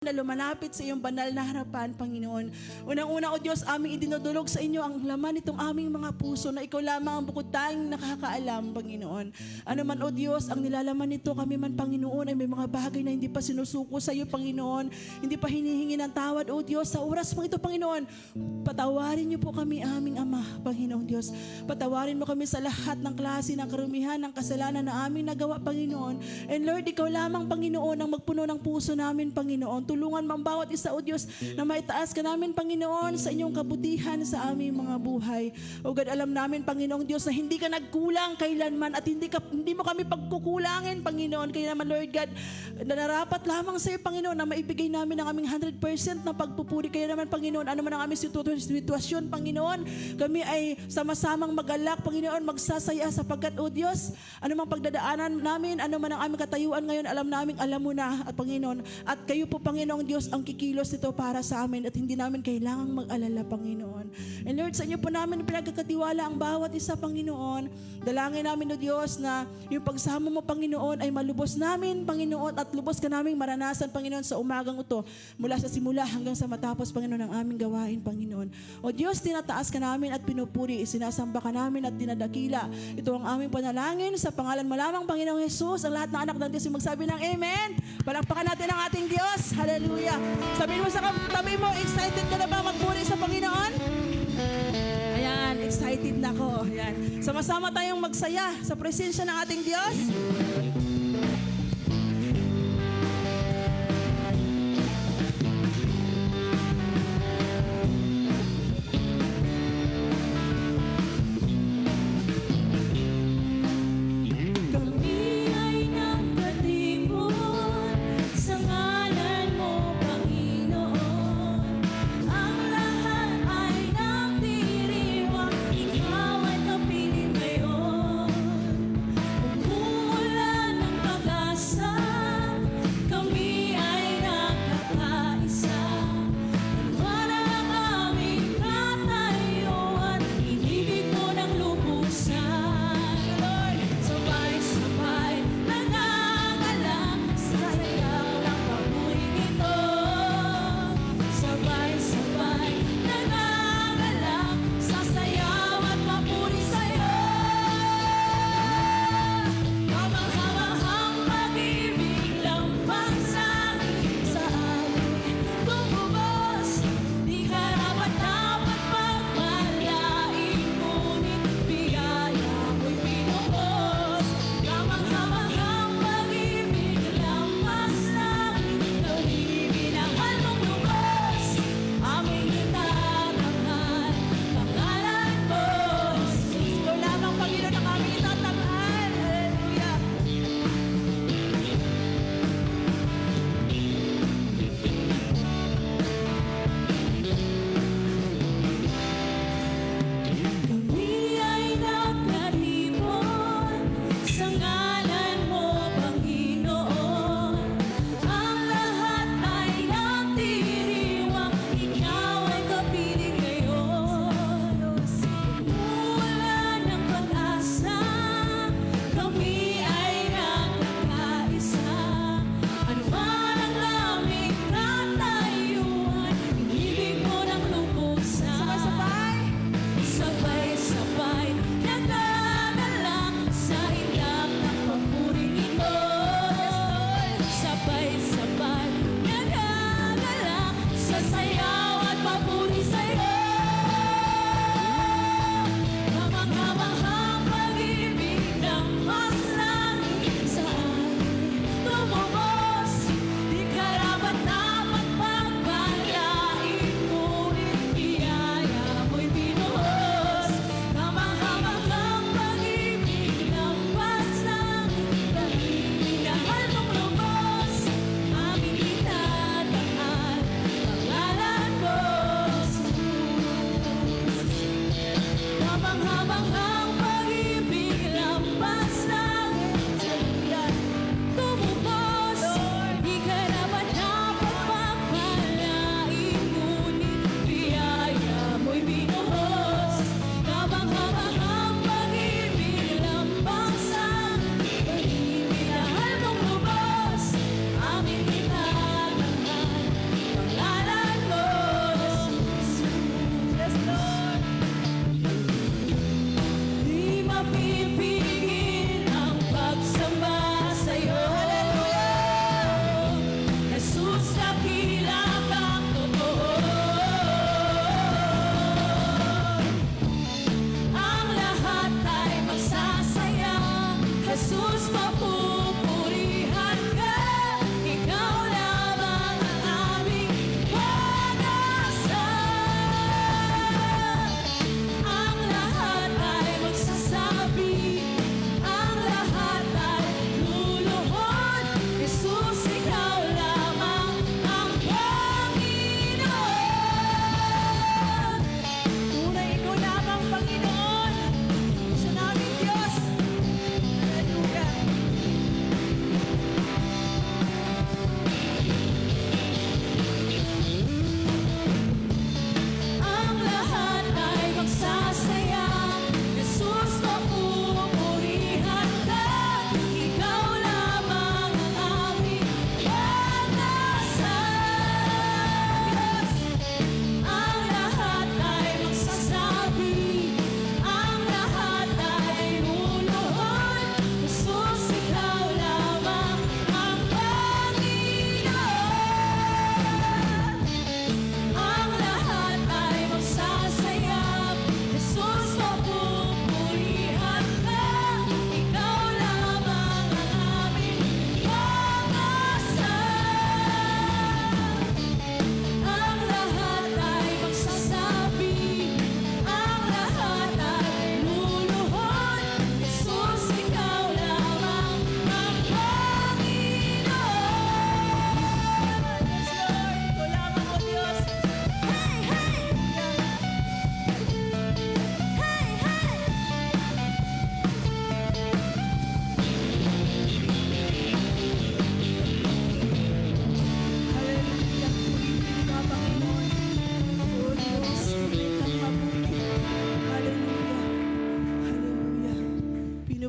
na lumalapit sa iyong banal na harapan, Panginoon. Unang-una, O Diyos, aming idinudulog sa inyo ang laman nitong aming mga puso na ikaw lamang ang bukod tayong nakakaalam, Panginoon. Ano man, O Diyos, ang nilalaman nito, kami man, Panginoon, ay may mga bagay na hindi pa sinusuko sa iyo, Panginoon. Hindi pa hinihingi ng tawad, O Diyos. Sa oras mo ito, Panginoon, patawarin niyo po kami, aming Ama, Panginoong Diyos. Patawarin mo kami sa lahat ng klase, ng karumihan, ng kasalanan na aming nagawa, Panginoon. And Lord, ikaw lamang, Panginoon, ang magpuno ng puso namin, Panginoon. Tulungan mo ang bawat isa, O Diyos, na maitaas ka namin, Panginoon, sa inyong kabutihan sa aming mga buhay. O God, alam namin, Panginoong Diyos, na hindi ka nagkulang kailanman at hindi mo kami pagkukulangin, Panginoon. Kaya naman, Lord God, nararapat lamang sa iyo, Panginoon, na maibigay namin ang aming 100% na pagpupuri. Kaya naman, Panginoon, ano man ang aming sitwasyon, Panginoon, kami ay sama-samang mag-alak, Panginoon, magsasaya sapagkat, O Diyos, ano mang pagdadaanan namin, ano man ang aming katayuan ngayon, alam mo na, at Panginoon, at kayo po, Panginoong Diyos, ang kikilos nito para sa amin at hindi namin kailangang mag-alala, Panginoon. And Lord, sa inyo po namin pinagkakatiwala ang bawat isa, Panginoon. Dalangin namin, O Diyos, na yung pagsama mo, Panginoon, ay malubos namin, Panginoon, at lubos ka naming maranasan, Panginoon, sa umagang ito, mula sa simula hanggang sa matapos, Panginoon, ang aming gawain, Panginoon. O Diyos, tinataas ka namin at pinupuri, isinasamba ka namin at dinadakila. Ito ang aming panalangin sa pangalan mo lamang, Panginoong Jesus. Ang lahat ng anak ng Diyos ay magsabi ng Amen. Palakpakan natin ang ating Diyos. Hallelujah. Sabihin mo sa katabi mo, excited ka na ba magpuri sa Panginoon? Ayan, excited na ako. Ayan. Sama-sama tayong magsaya sa presensya ng ating Diyos. Umuulan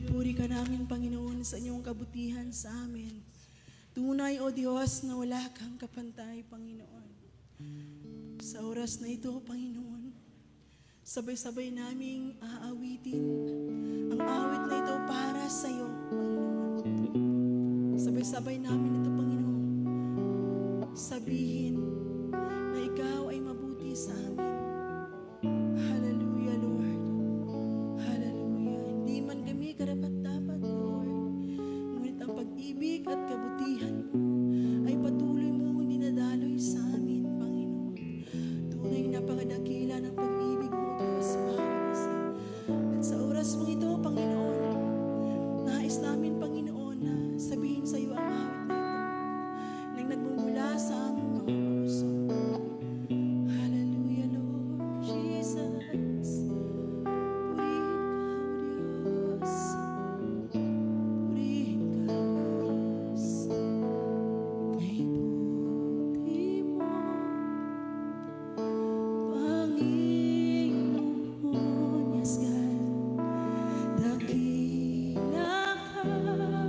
Pinupuri ka namin, Panginoon, sa inyong kabutihan sa amin. Tunay, O Diyos, na wala kang kapantay, Panginoon. Sa oras na ito, Panginoon, sabay-sabay naming aawitin ang awit na ito para sa iyo, Panginoon. Sabay-sabay namin ito, Panginoon, sabihin na ikaw ay mabuti sa amin. Hallelujah, Lord. Hallelujah. Hindi man kami karapat-dapat, Lord. Ngunit ang pag-ibig at kabutihan mo ay patuloy mong dinadaloy sa amin, Panginoon. Tunay napakadakila ng pag-ibig mo, Diyos, bawat isa. At sa oras mong ito, Panginoon, nais namin, Panginoon, na sabihin sa iyo ang awit na ito nang nagmumula sa aming mga puso. Hallelujah, Lord Jesus. Purihin ka, O Diyos. Purihin ka, Diyos. Kay buti mo, Panginoon, yes, God. Dakila ka.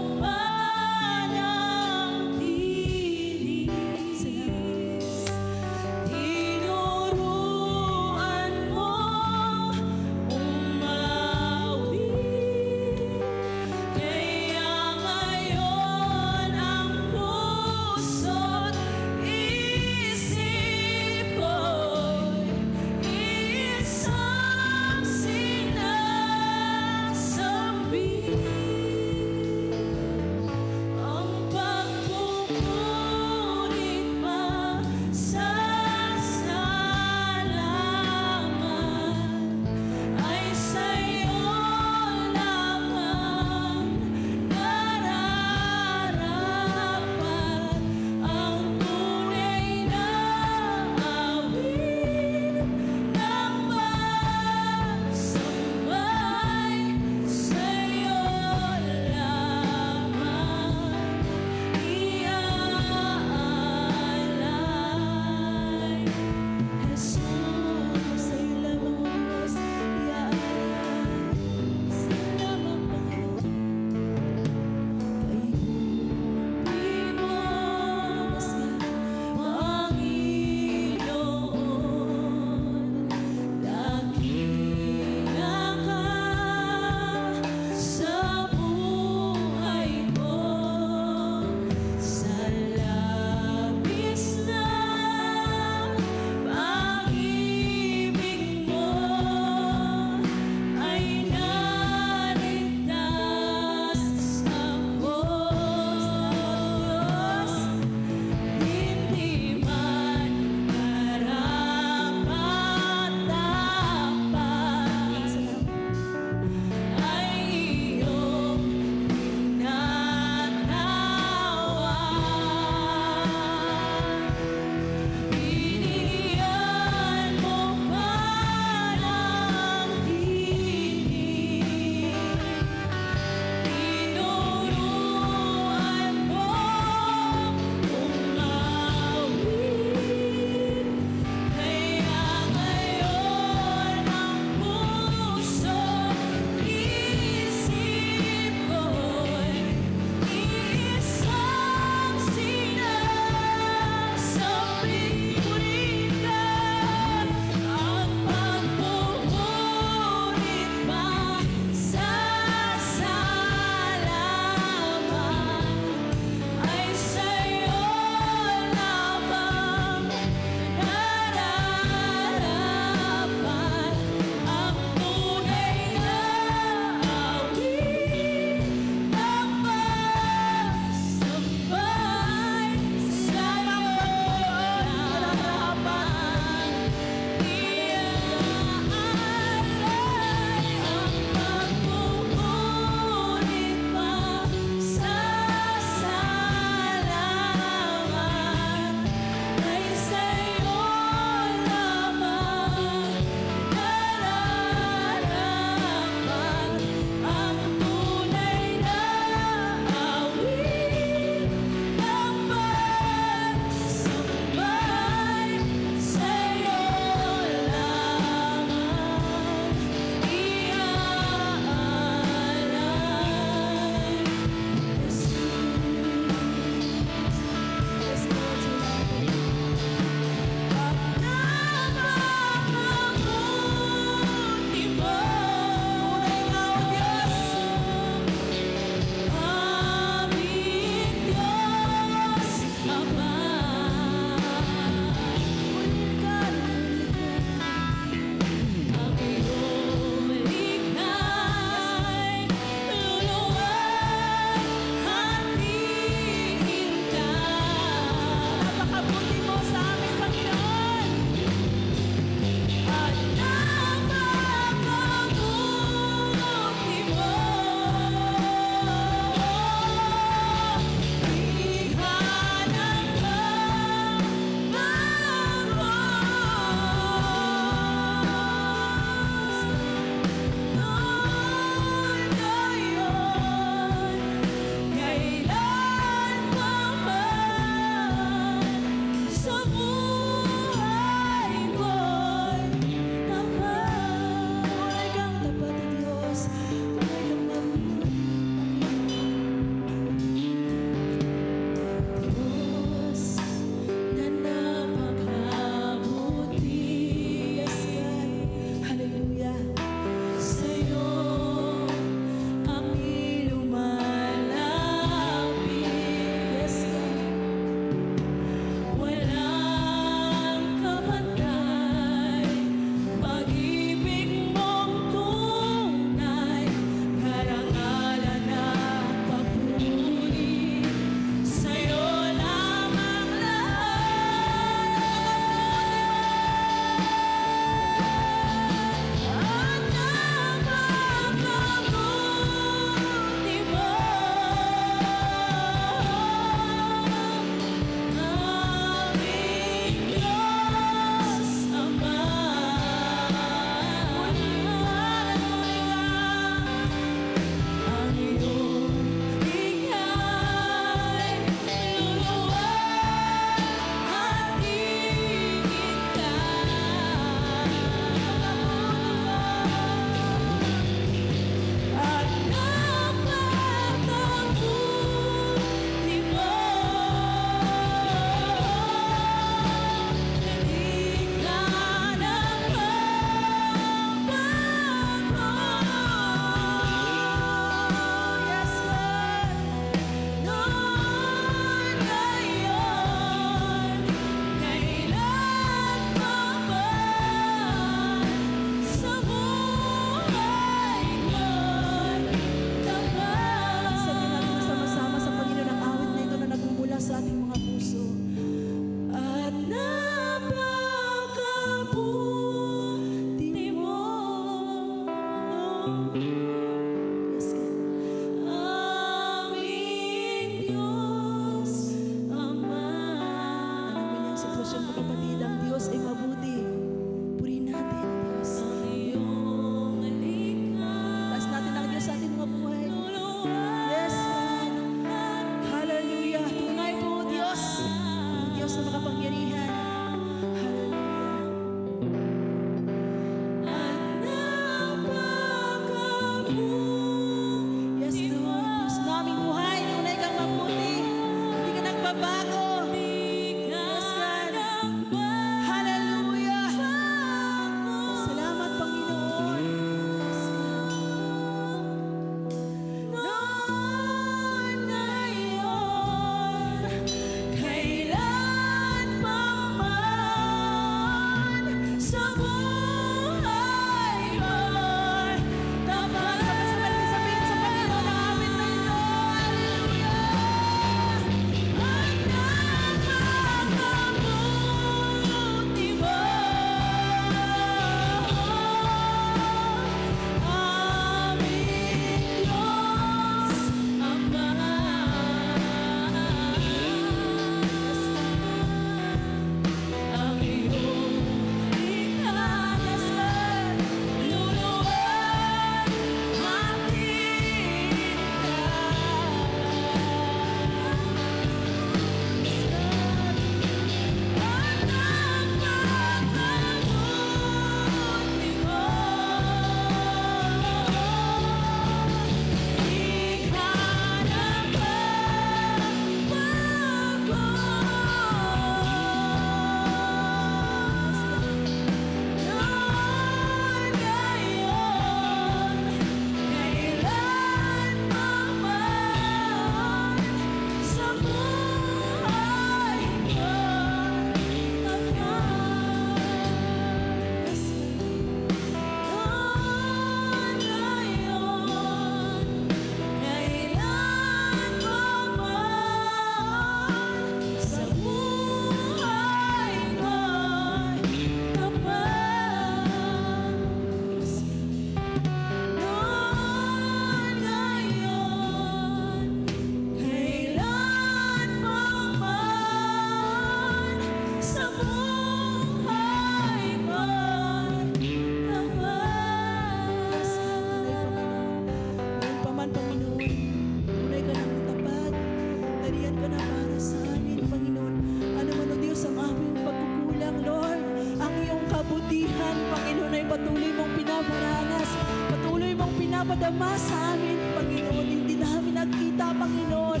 nadarama sa amin, Panginoon. Hindi namin nakita, Panginoon,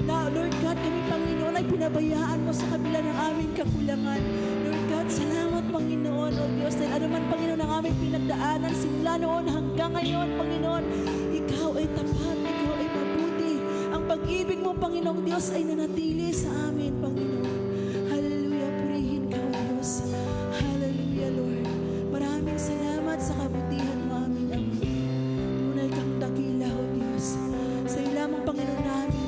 na, Lord God, kami, Panginoon, ay pinabayaan mo sa kabila ng aming kakulangan. Lord God, salamat, Panginoon, O Diyos, dahil ano man, Panginoon, ang aming pinagdaanan, simula noon hanggang ngayon, Panginoon, Ikaw ay tapat, Ikaw ay mabuti. Ang pag-ibig mo, Panginoong Diyos, ay nanatili sa amin, Panginoon. Hallelujah, purihin ka, O Diyos. Hallelujah, Lord. Maraming salamat sa kabutihan mo, aming Ama. Tunay kang dakila, O Diyos. Sa iyo lamang, Panginoon namin,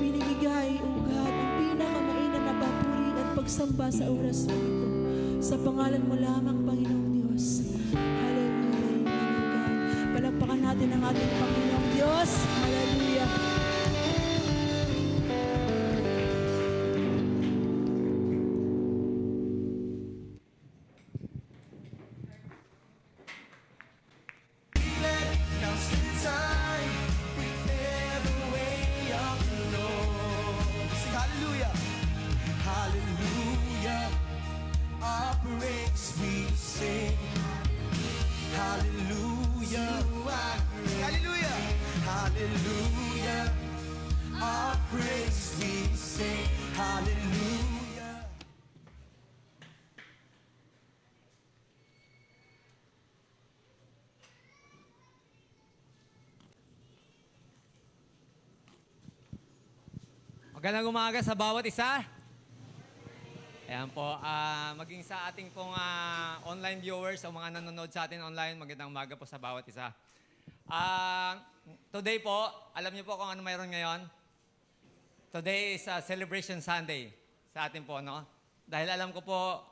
binibigay, O God, ang pinakamainam na papuri at pagsamba sa oras mo ito. Sa pangalan mo lamang, Panginoong Diyos. Hallelujah, Amen, O God. Palakpakan natin ang ating Panginoong Diyos. Hallelujah. Now's the time. Prepare the way of the Lord. Sing hallelujah. Hallelujah. Our praise we sing. Hallelujah. Hallelujah. Hallelujah. Our praise we sing. Hallelujah. Magandang umaga sa bawat isa. Ayan po, maging sa ating pong online viewers o mga nanonood sa atin online, magandang umaga po sa bawat isa. Today po, alam niyo po kung ano mayroon ngayon? Today is Celebration Sunday sa atin po, no? Dahil alam ko po,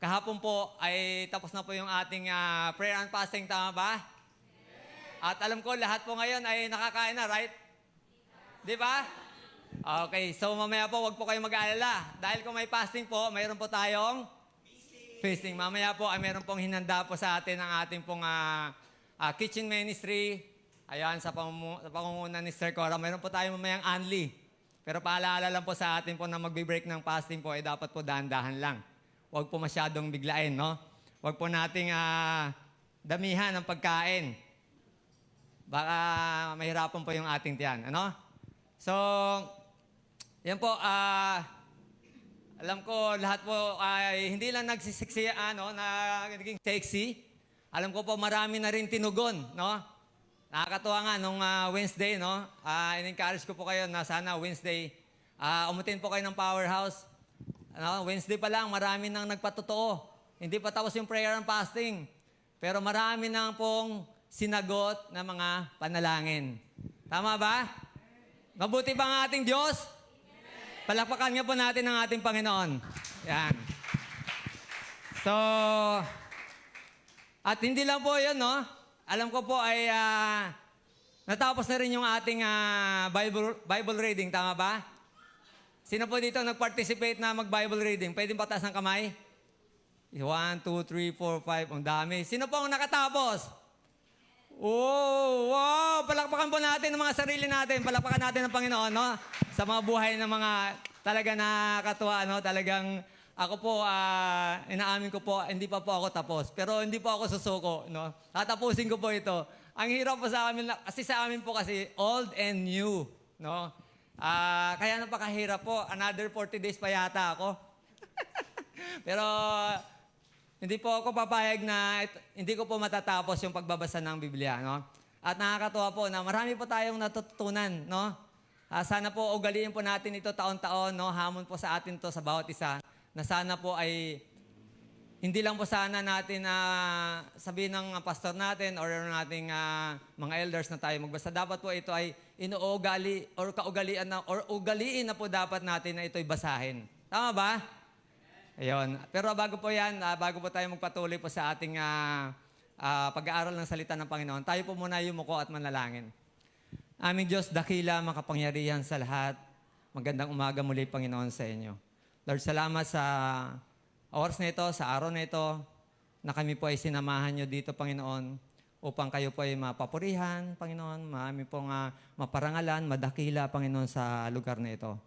kahapon po ay tapos na po yung ating prayer and fasting, tama ba? At alam ko, lahat po ngayon ay nakakain na, right? Di ba? Okay, so mamaya po, wag po kayong mag-aalala. Dahil kung may fasting po, mayroon po tayong feasting. Mamaya po ay mayroon pong hinanda po sa atin ang ating pong kitchen ministry. Ayan, sa pangunguna ni Sir Cora, mayroon po tayong mamayang Anli. Pero paalala lang po sa atin po na magbe-break ng fasting po, ay dapat po dahan-dahan lang. Huwag po masyadong biglain, no? Huwag po nating damihan ng pagkain. Baka mahirapan po yung ating tiyan, ano? So, yan po, alam ko lahat po ay hindi lang nagsisiksi, na naging sexy. Alam ko po marami na rin tinugon, no? Nakakatuwa nga nung Wednesday, no? In-encourage ko po kayo na sana Wednesday, umutin po kayo ng Powerhouse. Wednesday pa lang, marami nang nagpatotoo. Hindi pa tapos yung prayer and fasting. Pero marami nang pong sinagot na mga panalangin. Tama ba? Mabuti ba ang ating Diyos? Palakpakan nga po natin ang ating Panginoon. Yan. So, at hindi lang po yun, no? Alam ko po ay natapos na rin yung ating Bible reading. Tama ba? Sino po dito nag-participate na mag-Bible reading? Pwede ba taas ng kamay? 1, 2, 3, 4, 5. Ang dami. Sino po ang nakatapos? Oh, wow! Palakpakan po natin ang mga sarili natin. Palakpakan natin ang Panginoon, no? Sa mga buhay ng mga talaga nakakatuwa, no? Talagang ako po, inaamin ko po, hindi pa po ako tapos. Pero hindi po ako susuko, no? Tatapusin ko po ito. Ang hirap po sa amin, kasi sa amin po kasi old and new, no? Kaya napakahirap po. Another 40 days pa yata ako. Pero hindi po ako papayag na hindi ko po matatapos yung pagbabasa ng Biblia, no? At nakakatuwa po na marami po tayong natutunan, no? Sana po ugaliin po natin ito taon-taon, no? Hamon po sa atin to sa bawat isa na sana po ay hindi lang po sana natin sabihin ng pastor natin or ng ating mga elders na tayo magbasa. Dapat po ito ay inuugali or kaugalian na or ugaliin na po dapat natin na ito'y basahin. Tama ba? Ayun. Pero bago po yan, bago po tayo magpatuloy po sa ating pag-aaral ng salita ng Panginoon, tayo po muna yumuko at manalangin. Aming Diyos, dakila, makapangyarihan sa lahat. Magandang umaga muli, Panginoon, sa inyo. Lord, salamat sa oras na ito, sa araw na ito, na kami po ay sinamahan nyo dito, Panginoon, upang kayo po ay mapapurihan, Panginoon, maami pong maparangalan, madakila, Panginoon, sa lugar na ito.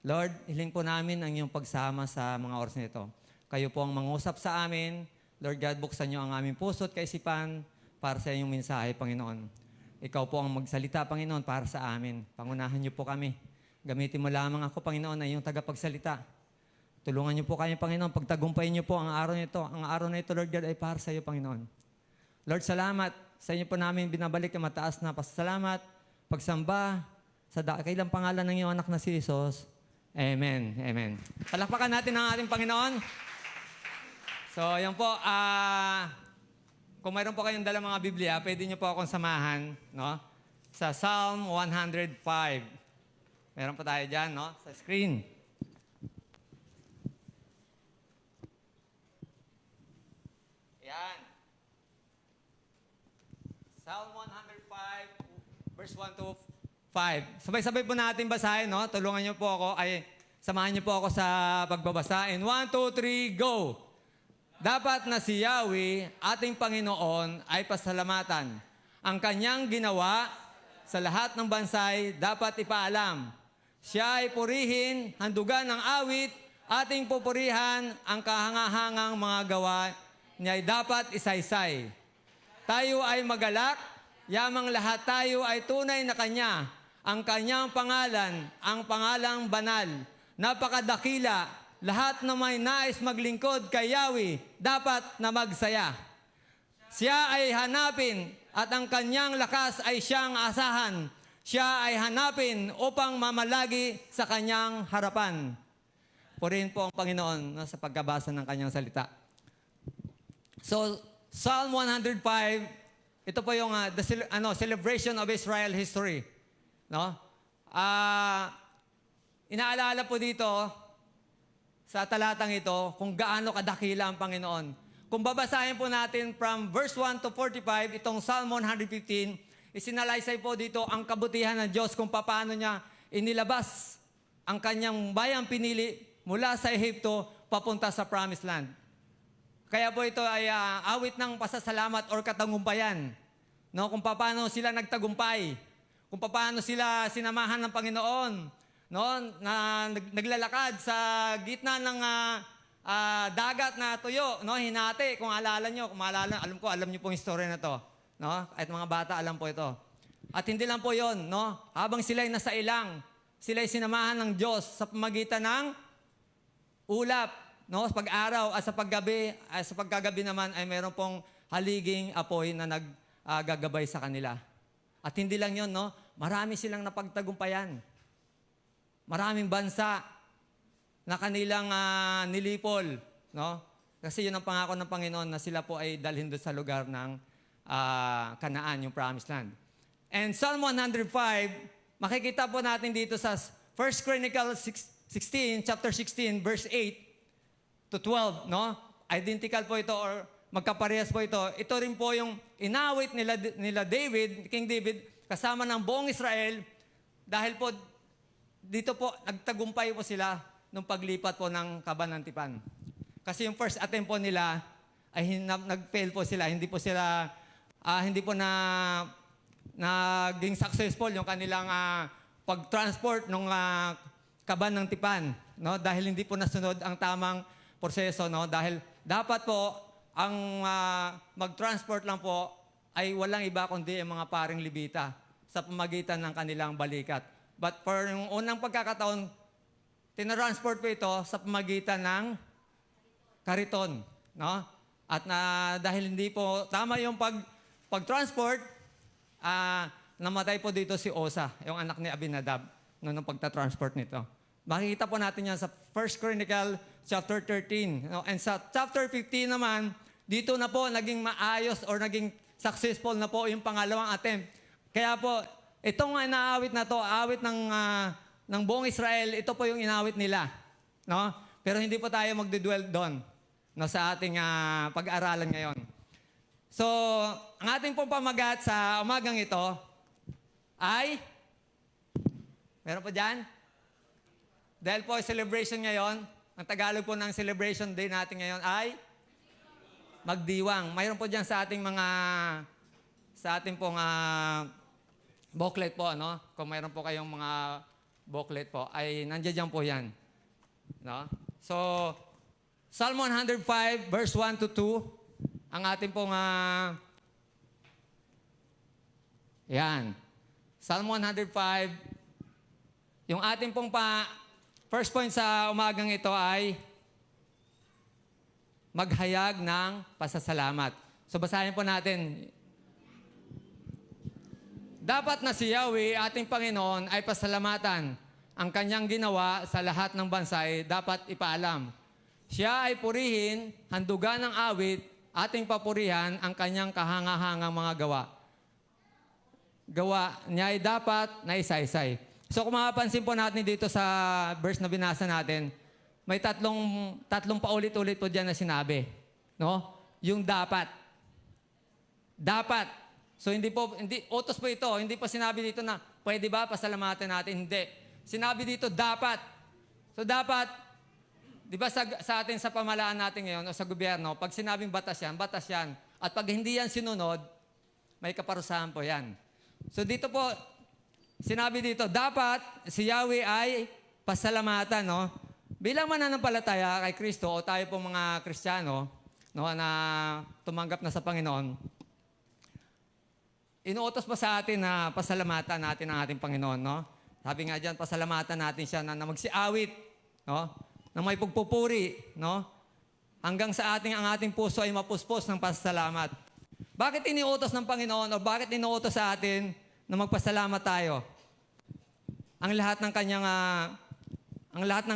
Lord, hiling po namin ang iyong pagsama sa mga oras na ito. Kayo po ang mangusap sa amin. Lord God, buksan niyo ang aming puso at kaisipan para sa iyong mensahe, Panginoon. Ikaw po ang magsalita, Panginoon, para sa amin. Pangunahan niyo po kami. Gamitin mo lamang ako, Panginoon, na iyong tagapagsalita. Tulungan niyo po kami, Panginoon. Pagtagumpayin niyo po ang araw nito. Ang araw na ito, Lord God, ay para sa iyo, Panginoon. Lord, salamat. Sa inyo po namin binabalik ang mataas na pasasalamat, pagsamba, sa dakilang pangalan ng iyong anak na si Jesus. Amen. Amen. Palakpakan natin ang ating Panginoon. So, yan po. Kung mayroon po kayong dalang mga Biblia, pwede niyo po akong samahan, no? Sa Psalm 105. Meron po tayo dyan, no? Sa screen. Yan. Psalm 105, verse 1 to 5. Sabay-sabay po natin basahin, no? Tulungan niyo po ako, samahan niyo po ako sa pagbabasa. In 1, 2, 3, go! Dapat na si Yahweh, ating Panginoon, ay pasalamatan. Ang kanyang ginawa sa lahat ng bansay dapat ipaalam. Siya ay purihin, handugan ng awit, ating pupurihan ang kahangahangang mga gawa niya ay dapat isaysay. Tayo ay magalak, yamang lahat tayo ay tunay na kanya. Ang kanyang pangalan, ang pangalang banal, napakadakila. Lahat na may nais maglingkod kay Yahweh, dapat na magsaya. Siya ay hanapin at ang kanyang lakas ay siyang asahan. Siya ay hanapin upang mamalagi sa kanyang harapan. Purihin po ang Panginoon, no, sa pagkabasa ng kanyang salita. So, Psalm 105, ito po yung celebration of Israel history. No? Inaalala po dito, sa talatang ito, kung gaano kadakila ang Panginoon. Kung babasahin po natin from verse 1 to 45, itong Psalm 115, isinalaysay po dito ang kabutihan ng Diyos kung paano niya inilabas ang kanyang bayang pinili mula sa Ehipto papunta sa Promised Land. Kaya po ito ay awit ng pasasalamat or katagumpayan. No? Kung paano sila nagtagumpay, kung paano sila sinamahan ng Panginoon, no, na naglalakad sa gitna ng dagat na tuyo, no, hinati. Kung alala nyo, alam nyo pong story na to, no? At mga bata alam po ito. At hindi lang po 'yon, no? Habang sila'y nasa ilang, sila'y sinamahan ng Diyos sa pamagitan ng ulap, no, sa pag-araw at sa paggabi. Sa pagkagabi naman ay meron pong haliging apoy na naggagabay sa kanila. At hindi lang 'yon, no? Marami silang napagtagumpayan. Maraming bansa na kanilang nilipol, no? Kasi yun ang pangako ng Panginoon na sila po ay dalhin doon sa lugar ng Kanaan, yung Promised Land. And Psalm 105, makikita po natin dito sa 1 Chronicles 16, chapter 16, verse 8 to 12, no? Identical po ito or magkaparehas po ito. Ito rin po yung inawit nila David, King David, kasama ng buong Israel dahil po dito po, nagtagumpay po sila nung paglipat po ng Kabanantipan. Kasi yung first attempt po nila, ay nag-fail po sila. Hindi po naging successful yung kanilang pag-transport ng Kabanantipan. No? Dahil hindi po nasunod ang tamang proseso. No? Dahil dapat po, ang mag-transport lang po, ay walang iba kundi ang mga paring Libita sa pamagitan ng kanilang balikat. But for yung unang pagkakataon, tinransport po ito sa pamagitan ng kariton. No? At dahil hindi po tama yung pag-transport, namatay po dito si Osa, yung anak ni Abinadab, nung pagta-transport nito. Makikita po natin yan sa 1 Chronicle chapter 13. No? And sa chapter 15 naman, dito na po naging maayos or naging successful na po yung pangalawang attempt. Kaya po, itong inaawit na to, awit ng buong Israel, ito po yung inawit nila. No? Pero hindi po tayo magdudwell doon, no, sa ating pag-aaralan ngayon. So, ang ating pong pamagat sa umagang ito ay, meron po dyan? Dahil po celebration ngayon, ang Tagalog po ng celebration day natin ngayon ay magdiwang. Mayroon po dyan sa ating pong booklet po, no? Kung mayroon po kayong mga booklet po, ay nandiyan po yan. No? So, Psalm 105, verse 1 to 2, ang ating pong Yan. Psalm 105. Yung ating pong first point sa umagang ito ay maghayag ng pasasalamat. So basahin po natin. Dapat na si Yahweh, ating Panginoon, ay pasalamatan. Ang kanyang ginawa sa lahat ng bansa ay dapat ipaalam. Siya ay purihin, handugan ng awit, ating papurihan ang kanyang kahangahangang mga gawa. Gawa niya ay dapat na isa-isay. So kung mapapansin po natin dito sa verse na binasa natin, may tatlong paulit-ulit po dyan na sinabi. No? Yung dapat. Dapat. So hindi utos po ito. Hindi pa sinabi dito na, pwede ba pasalamatan natin? Hindi. Sinabi dito, dapat. So dapat, di ba sa atin sa pamalaan natin ngayon o sa gobyerno, pag sinabing batas yan, batas yan. At pag hindi yan sinunod, may kaparusahan po yan. So dito po, sinabi dito, dapat si Yahweh ay pasalamatan, no? Bilang mananampalataya kay Kristo o tayo po mga Kristiyano, no, na tumanggap na sa Panginoon, inuutos pa sa atin na pasalamatan natin ang ating Panginoon, no? Sabi nga diyan, pasalamatan natin siya na magsiawit, no? Na may pagpupuri, no? Hanggang sa ang ating puso ay mapuspos ng pasasalamat. Bakit iniutos ng Panginoon o bakit inuutos sa atin na magpasalamat tayo? Ang lahat ng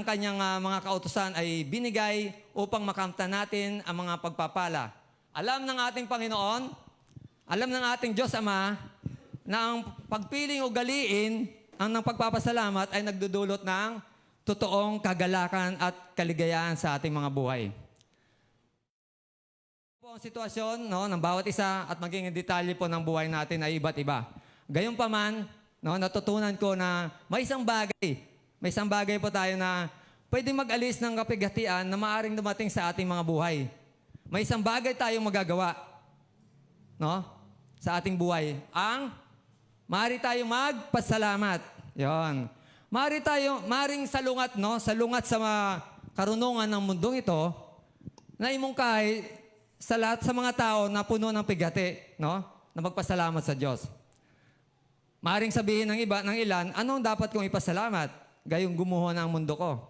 kanyang mga kautusan ay binigay upang makamtan natin ang mga pagpapala. Alam ng ating Panginoon, alam ng ating Diyos Ama na ang pagpiling ugaliin ang ng pagpapasalamat ay nagdudulot ng totoong kagalakan at kaligayahan sa ating mga buhay. Po ang sitwasyon, no, ng bawat isa at maging detalye po ng buhay natin ay iba't iba. Gayunpaman, no, natutunan ko na may isang bagay po tayo na pwede mag-alis ng kapigatian na maaring dumating sa ating mga buhay. May isang bagay tayong magagawa, no, sa ating buhay. Maaari tayong magpasalamat. Yon. Maaring salungat, no, salungat sa karunungan ng mundong ito na imungkahi sa lahat sa mga tao na puno ng pigati, no, na magpasalamat sa Diyos. Maaring sabihin ng ilan, anong dapat kong ipasalamat? Gayong gumuho ng mundo ko.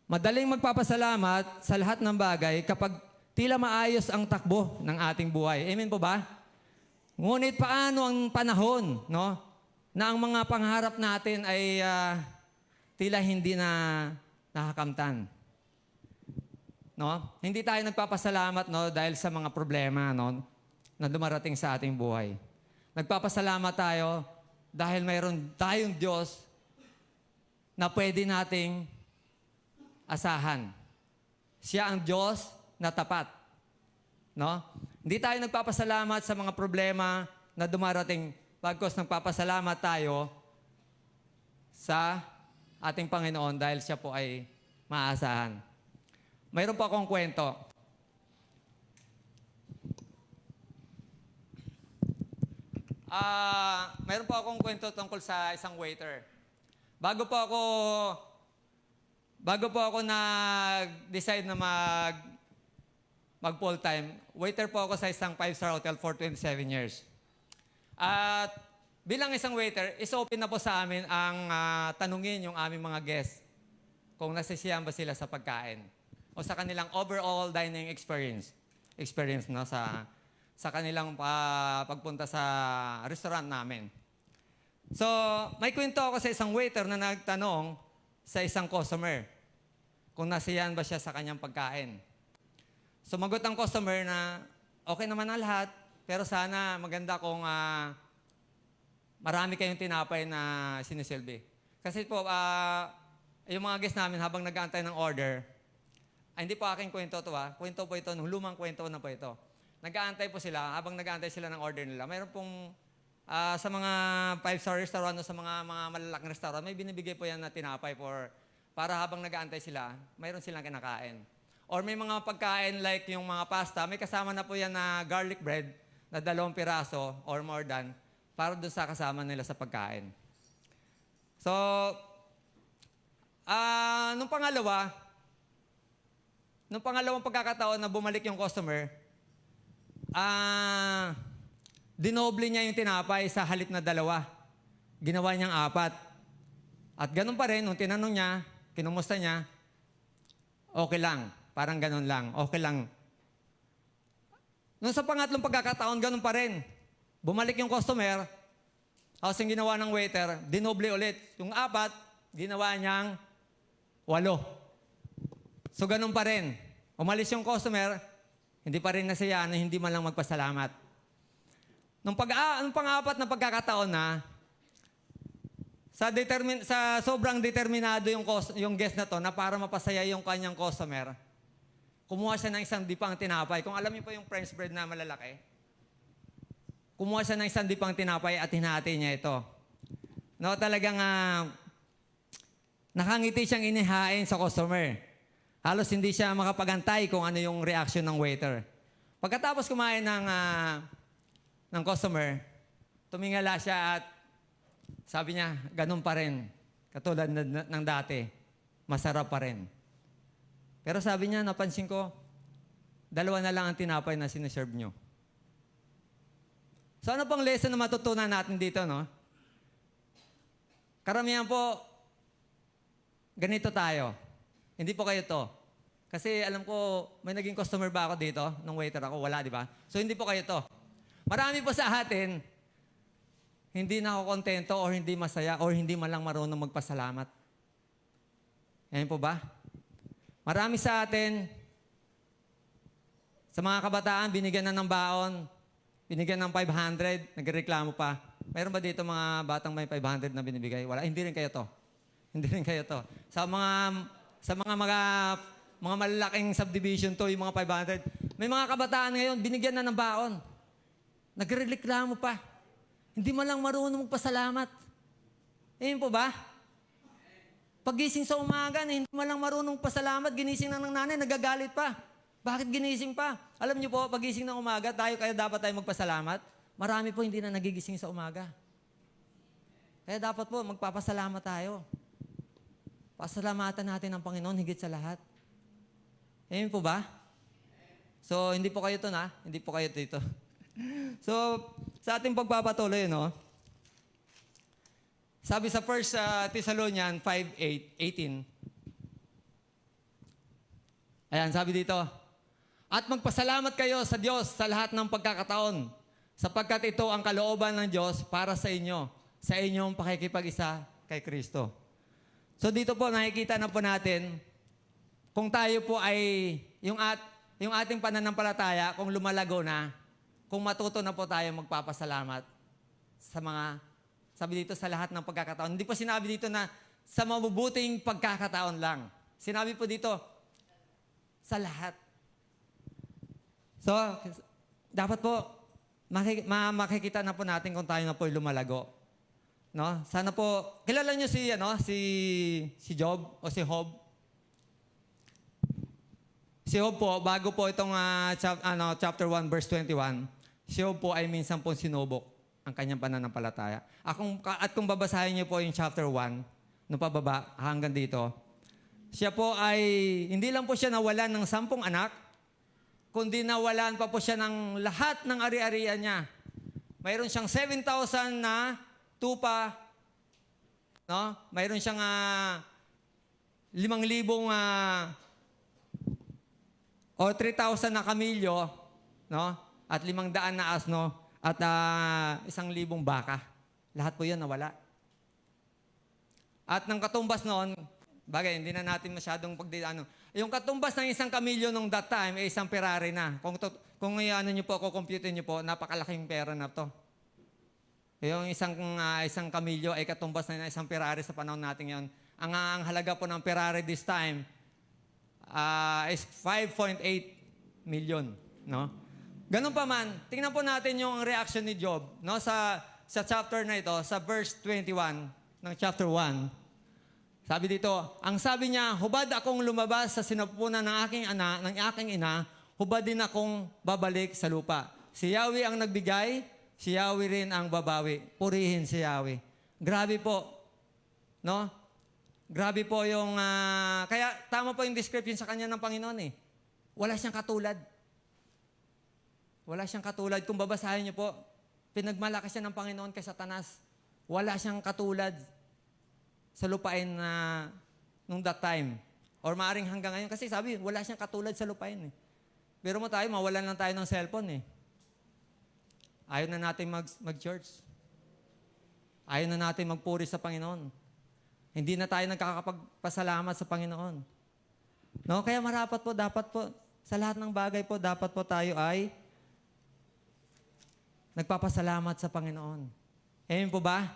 Madaling magpapasalamat sa lahat ng bagay kapag tila maayos ang takbo ng ating buhay. Amen po ba? Ngunit paano ang panahon, no, na ang mga pangarap natin ay tila hindi na nakakamtan? No? Hindi tayo nagpapasalamat, no, dahil sa mga problema, no, na dumarating sa ating buhay. Nagpapasalamat tayo dahil mayroon tayong Diyos na pwede nating asahan. Siya ang Diyos na tapat. No? Hindi tayo nagpapasalamat sa mga problema na dumarating, bagkus nagpapasalamat tayo sa ating Panginoon dahil siya po ay maaasahan. Mayroon po akong kwento. Mayroon po akong kwento tungkol sa isang waiter. Bago po ako nag-decide na mag full-time, waiter po ako sa isang 5-star hotel for 27 years. At bilang isang waiter, is-open na po sa amin ang tanungin yung aming mga guests kung nasisiyahan ba sila sa pagkain o sa kanilang overall dining experience, no, sa kanilang pagpunta sa restaurant namin. So, may kwento ako sa isang waiter na nagtanong sa isang customer kung nasiyahan ba siya sa kanyang pagkain. Sumagot ang customer na okay naman ang lahat, pero sana maganda kung marami kayong tinapay na sinisilbi. Kasi po, yung mga guests namin habang nag-aantay ng order, hindi po aking kwento to kwento po ito, nung lumang kwento na po ito. Nag-aantay po sila, habang nag-aantay sila ng order nila. Mayroon pong sa mga 5-star restaurant o sa mga malalaking restaurant, may binibigay po yan na tinapay para habang nag-aantay sila, mayroon silang kinakain. Or may mga pagkain like yung mga pasta, may kasama na po yan na garlic bread na 2 piraso or more than para doon sa kasama nila sa pagkain. So, nung pangalawang pagkakataon na bumalik yung customer, dinoble niya yung tinapay sa halip na 2. Ginawa niyang 4. At ganun pa rin, nung tinanong niya, kinumusta niya, okay lang. Parang ganun lang. Okay lang. Nung sa pangatlong pagkakataon, ganun pa rin. Bumalik yung customer, tapos yung ginawa ng waiter, dinoble ulit. Yung 4, ginawa niyang 8. So ganun pa rin. Umalis yung customer, hindi pa rin nasayaan, hindi man lang magpasalamat. Nung pang-apat na pagkakataon na, sa sobrang determinado yung guest na to na para mapasaya yung kanyang customer, kumuha siya ng isang dipang tinapay. Kung alam niyo po yung French bread na malalaki, kumuha siya ng isang dipang tinapay at hinati niya ito. No, talagang nakangiti siyang inihain sa customer. Halos hindi siya makapagantay kung ano yung reaction ng waiter. Pagkatapos kumain ng customer, tumingala siya at sabi niya, ganun pa rin. Katulad ng dati, masarap pa rin. Pero sabi niya, napansin ko, 2 na lang ang tinapay na siniserve niyo. So ano pang lesson na matutunan natin dito, no? Karamihan po, ganito tayo. Hindi po kayo to. Kasi alam ko, may naging customer ba ako dito? Nung waiter ako, wala, di ba? So hindi po kayo to. Marami po sa atin, hindi na ako kontento or hindi masaya or hindi man lang marunong magpasalamat. Yan po ba? Marami sa atin, sa mga kabataan, binigyan na ng baon, binigyan ng 500, nagreklamo pa. Mayroon ba dito mga batang may 500 na binibigay? Wala. Hindi rin kayo to. Hindi rin kayo to. Sa mga malalaking subdivision to, yung mga 500, may mga kabataan ngayon, binigyan na ng baon. Nagreklamo pa. Hindi man lang marunong magpasalamat. Ayun po ba? Paggising sa umaga, hindi man lang marunong pasalamat, ginising na ng nanay, nagagalit pa. Bakit ginising pa? Alam niyo po, pagising ng umaga, kaya dapat tayo magpasalamat. Marami po hindi na nagigising sa umaga. Kaya dapat po, magpapasalamat tayo. Pasalamatan natin ang Panginoon higit sa lahat. Ayun po ba? So, hindi po kayo to na. Hindi po kayo dito. So, sa ating pagpapatuloy, no? Sabi sa 1 Thessalonians 5:18. Ayan, sabi dito, at magpasalamat kayo sa Diyos sa lahat ng pagkakataon, sapagkat ito ang kalooban ng Diyos para sa inyo, sa inyong pakikipag-isa kay Kristo. So dito po, nakikita na po natin, kung tayo po ay, yung ating pananampalataya, kung lumalago na, kung matuto na po tayo magpapasalamat sa sabi dito, sa lahat ng pagkakataon. Hindi po sinabi dito na sa mabubuting pagkakataon lang. Sinabi po dito, sa lahat. So, dapat po, makikita na po natin kung tayo na po lumalago. No? Sana po, kilala niyo si Job o si Job? Si Job po, bago po itong chapter 1, verse 21, si Job po ay minsan po sinubok ang kanyang pananampalataya. At kung babasahin niyo po yung chapter 1, no pababa hanggang dito, siya po ay, hindi lang po siya nawalan ng 10 anak, kundi nawalan pa po siya ng lahat ng ari-arian niya. Mayroon siyang 7,000 na tupa, no? Mayroon siyang 5,000 o 3,000 na kamilyo, no? At 500 na asno, at 1,000 baka. Lahat po yan nawala. At ng katumbas noon, bagay, hindi na natin masyadong yung katumbas ng 1 kamilyo nung that time ay 1 Ferrari na. Kung niyo po, compute niyo po, napakalaking pera na to. Yung isang kamilyo ay katumbas na 1 Ferrari sa panahon natin yon. Ang halaga po ng Ferrari this time is 5.8 million, no? Ganun pa man, tingnan po natin yung reaction ni Job, no, sa chapter na ito, sa verse 21 ng chapter 1. Sabi dito, ang sabi niya, hubad akong lumabas sa sinapupunan ng aking ina, hubad din akong babalik sa lupa. Si Yahweh ang nagbigay, si Yahweh rin ang babawi. Purihin si Yahweh. Grabe po, no? Grabe po yung, kaya tama po yung description sa kanya ng Panginoon eh. Wala siyang katulad. Wala siyang katulad. Kung babasahin niyo po, Pinagmalaki siya ng Panginoon kay Satanas. Wala siyang katulad sa lupain na nung that time. Or maaring hanggang ngayon. Kasi sabi, wala siyang katulad sa lupain. Eh. Pero mo tayo, mawalan lang tayo ng cellphone eh. Ayaw na natin mag-church. Ayaw na natin magpuri sa Panginoon. Hindi na tayo nagkakapagpasalamat sa Panginoon. No? Kaya marapat po, dapat po, sa lahat ng bagay po, dapat po tayo ay nagpapasalamat sa Panginoon. Amen po ba?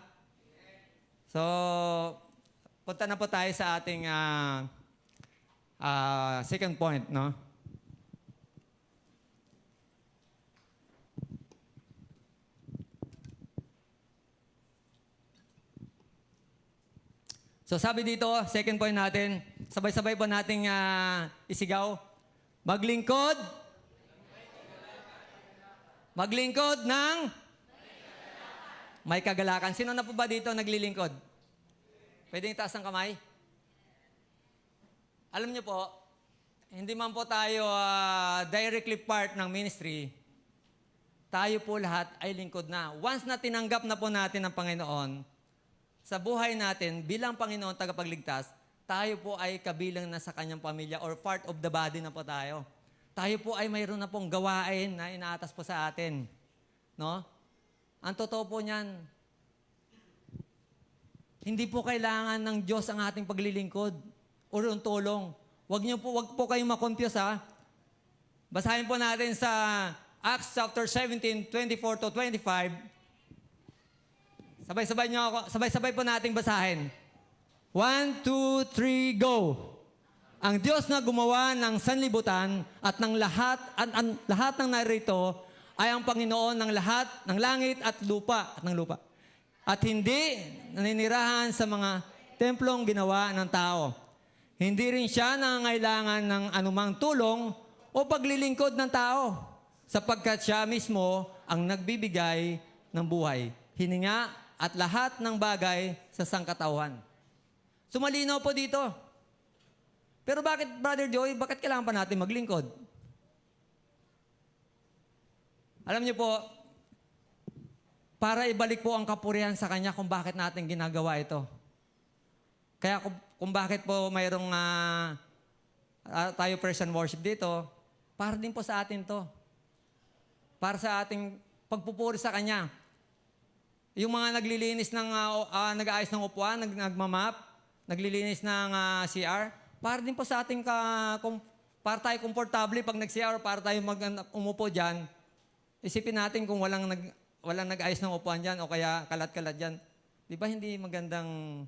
So, punta na po tayo sa ating second point, no? So sabi dito, second point natin, sabay-sabay po nating isigaw, maglingkod. Maglingkod ng may kagalakan. Sino na po ba dito naglilingkod? Pwede itaas ang kamay? Alam niyo po, hindi man po tayo directly part ng ministry, tayo po lahat ay lingkod na. Once na tinanggap na po natin ang Panginoon, sa buhay natin, bilang Panginoon tagapagligtas, tayo po ay kabilang na sa kanyang pamilya or part of the body na po tayo. Tayo po ay mayroon na pong gawain na inaatas po sa atin. No? Ang totoo po niyan, hindi po kailangan ng Diyos ang ating paglilingkod o tulong. Wag po kayong makonfuse ha. Basahin po natin sa Acts chapter 17, 24 to 25. Sabay-sabay niyo ako. Sabay-sabay po nating basahin. 1, 2, 3, go! Ang Diyos na gumawa ng sanlibutan at ng lahat ng narito ay ang Panginoon ng lahat ng langit at lupa. At hindi naninirahan sa mga templong ginawa ng tao. Hindi rin siya nangangailangan ng anumang tulong o paglilingkod ng tao sapagkat siya mismo ang nagbibigay ng buhay, hininga at lahat ng bagay sa sangkatauhan. Sumalinaw po dito. Pero bakit, Brother Joy, bakit kailangan pa natin maglingkod? Alam niyo po, para ibalik po ang kapurihan sa Kanya kung bakit natin ginagawa ito. Kaya kung bakit po mayroong tayo praise and worship dito, para din po sa atin to. Para sa ating pagpupuri sa Kanya. Yung mga naglilinis ng, nag-aayos ng upuan, nagmamap, naglilinis ng CR, para din po sa ating, para tayo komportable pag nag-CR, para tayo umupo dyan, isipin natin kung walang nag-ayos ng upuan dyan o kaya kalat-kalat dyan. Di ba hindi magandang...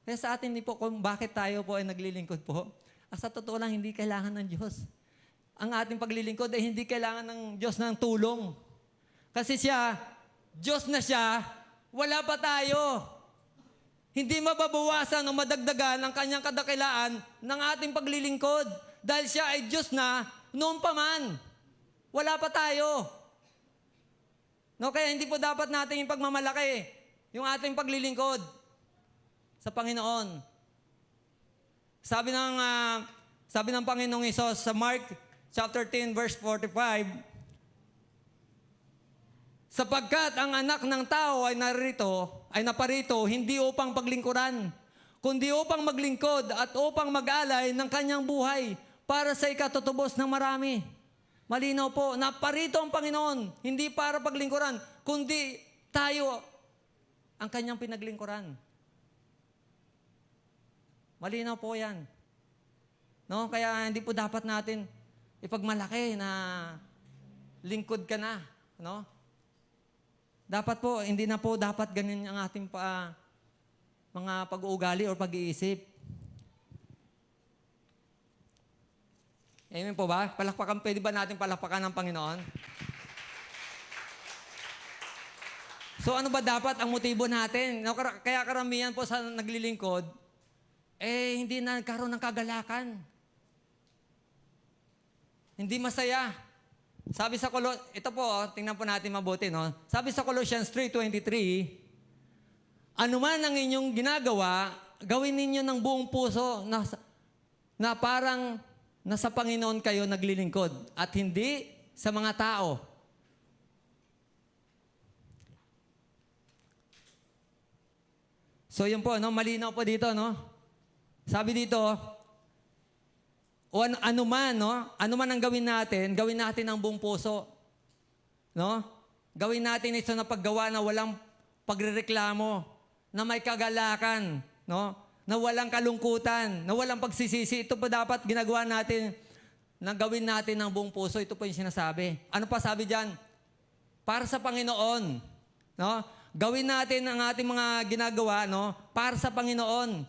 Kaya sa atin din po, kung bakit tayo po ay naglilingkod po, sa totoo lang, hindi kailangan ng Diyos. Ang ating paglilingkod ay hindi kailangan ng Diyos ng tulong. Kasi siya, Diyos na siya, wala pa tayo. Hindi mababawasan o madagdagan ang kanyang kadakilaan ng ating paglilingkod. Dahil siya ay Diyos na noon pa man. Wala pa tayo. No, kaya hindi po dapat natin ipagmamalaki yung ating paglilingkod sa Panginoon. Sabi ng Panginoong Hesus sa Mark chapter 10 verse 45, sapagkat ang anak ng tao ay naparito, hindi upang paglingkuran, kundi upang maglingkod at upang mag-alay ng kanyang buhay para sa ikatutubos ng marami. Malinaw po, naparito ang Panginoon, hindi para paglingkuran, kundi tayo ang kanyang pinaglingkuran. Malinaw po yan. No? Kaya hindi po dapat natin ipagmalaki na lingkod ka na. No? Dapat po, hindi na po dapat ganun ang ating mga pag-uugali o pag-iisip. Amen po ba? Pwede ba natin palakpakan ng Panginoon? So ano ba dapat ang motibo natin? Kaya karamihan po sa naglilingkod, hindi na nagkaroon ng kagalakan. Hindi masaya. Sabi sa ito po, tingnan po natin mabuti, no? Sabi sa Colossians 3:23, anuman ang inyong ginagawa, gawin ninyo ng buong puso na parang nasa Panginoon kayo naglilingkod at hindi sa mga tao. So yun po, no? Malinaw po dito, no? Sabi dito, o ano man, no? Ano man ang gawin natin ang buong puso. No? Gawin natin ito na paggawa na walang pagrereklamo, na may kagalakan, no? Na walang kalungkutan, na walang pagsisisi. Ito po dapat ginagawa natin, na gawin natin ng buong puso. Ito po yung sinasabi. Ano pa sabi diyan? Para sa Panginoon. No? Gawin natin ang ating mga ginagawa, no? Para sa Panginoon.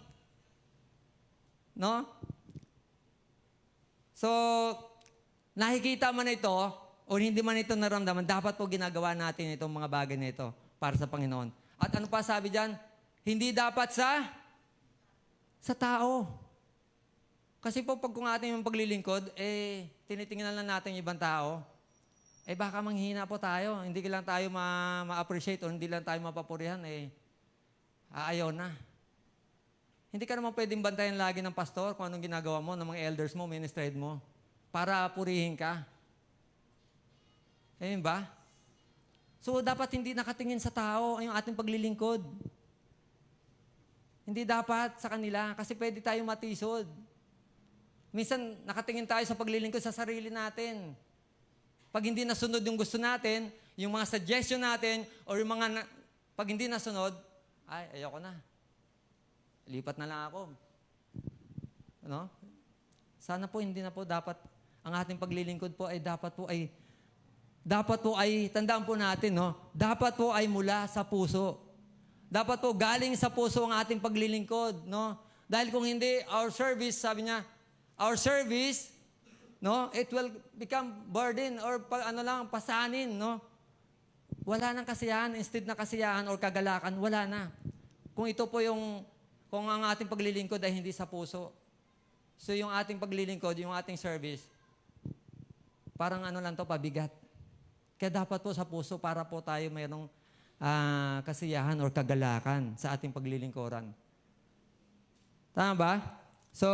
No? So, nakikita man ito, o hindi man ito naramdaman, dapat po ginagawa natin itong mga bagay na ito para sa Panginoon. At ano pa sabi diyan? Hindi dapat sa tao. Kasi po pag kung ating yung paglilingkod, tinitingnan lang natin yung ibang tao, baka manghihina po tayo. Hindi lang tayo ma-appreciate o hindi lang tayo mapapurihan, ayaw na. Hindi ka naman pwedeng bantayan lagi ng pastor kung anong ginagawa mo, ng mga elders mo, ministry mo, para purihin ka. Ayun ba? So, dapat hindi nakatingin sa tao yung ating paglilingkod. Hindi dapat sa kanila kasi pwede tayong matisod. Minsan, nakatingin tayo sa paglilingkod sa sarili natin. Pag hindi nasunod yung gusto natin, yung mga suggestion natin, or yung mga, pag hindi nasunod, ayoko na. Lipat na lang ako. Ano? Sana po, hindi na po dapat, ang ating paglilingkod po dapat po ay, tandaan po natin, no? Dapat po ay mula sa puso. Dapat po galing sa puso ang ating paglilingkod, no? Dahil kung hindi, our service, sabi niya, our service, no? It will become burden or pasanin, no? Wala nang kasiyahan, instead na kasiyahan or kagalakan, wala na. Kung ito po kung ang ating paglilingkod ay hindi sa puso. So yung ating paglilingkod, yung ating service, parang pabigat. Kaya dapat po sa puso para po tayo mayroong kasiyahan or kagalakan sa ating paglilingkuran. Tama ba? So,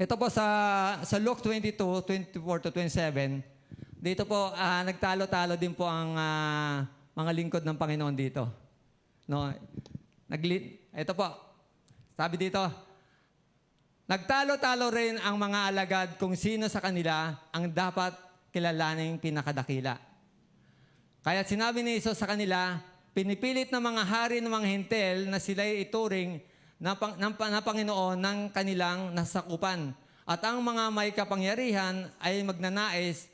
ito po sa Luke 22, 24 to 27, dito po, nagtalo-talo din po ang mga lingkod ng Panginoon dito. No? Ito po, sabi dito, nagtalo-talo rin ang mga alagad kung sino sa kanila ang dapat kilalaning pinakadakila. Kaya sinabi ni Jesus sa kanila, pinipilit ng mga hari ng mga hintel na sila'y ituring na Panginoon ng kanilang nasakupan. At ang mga may kapangyarihan ay magnanais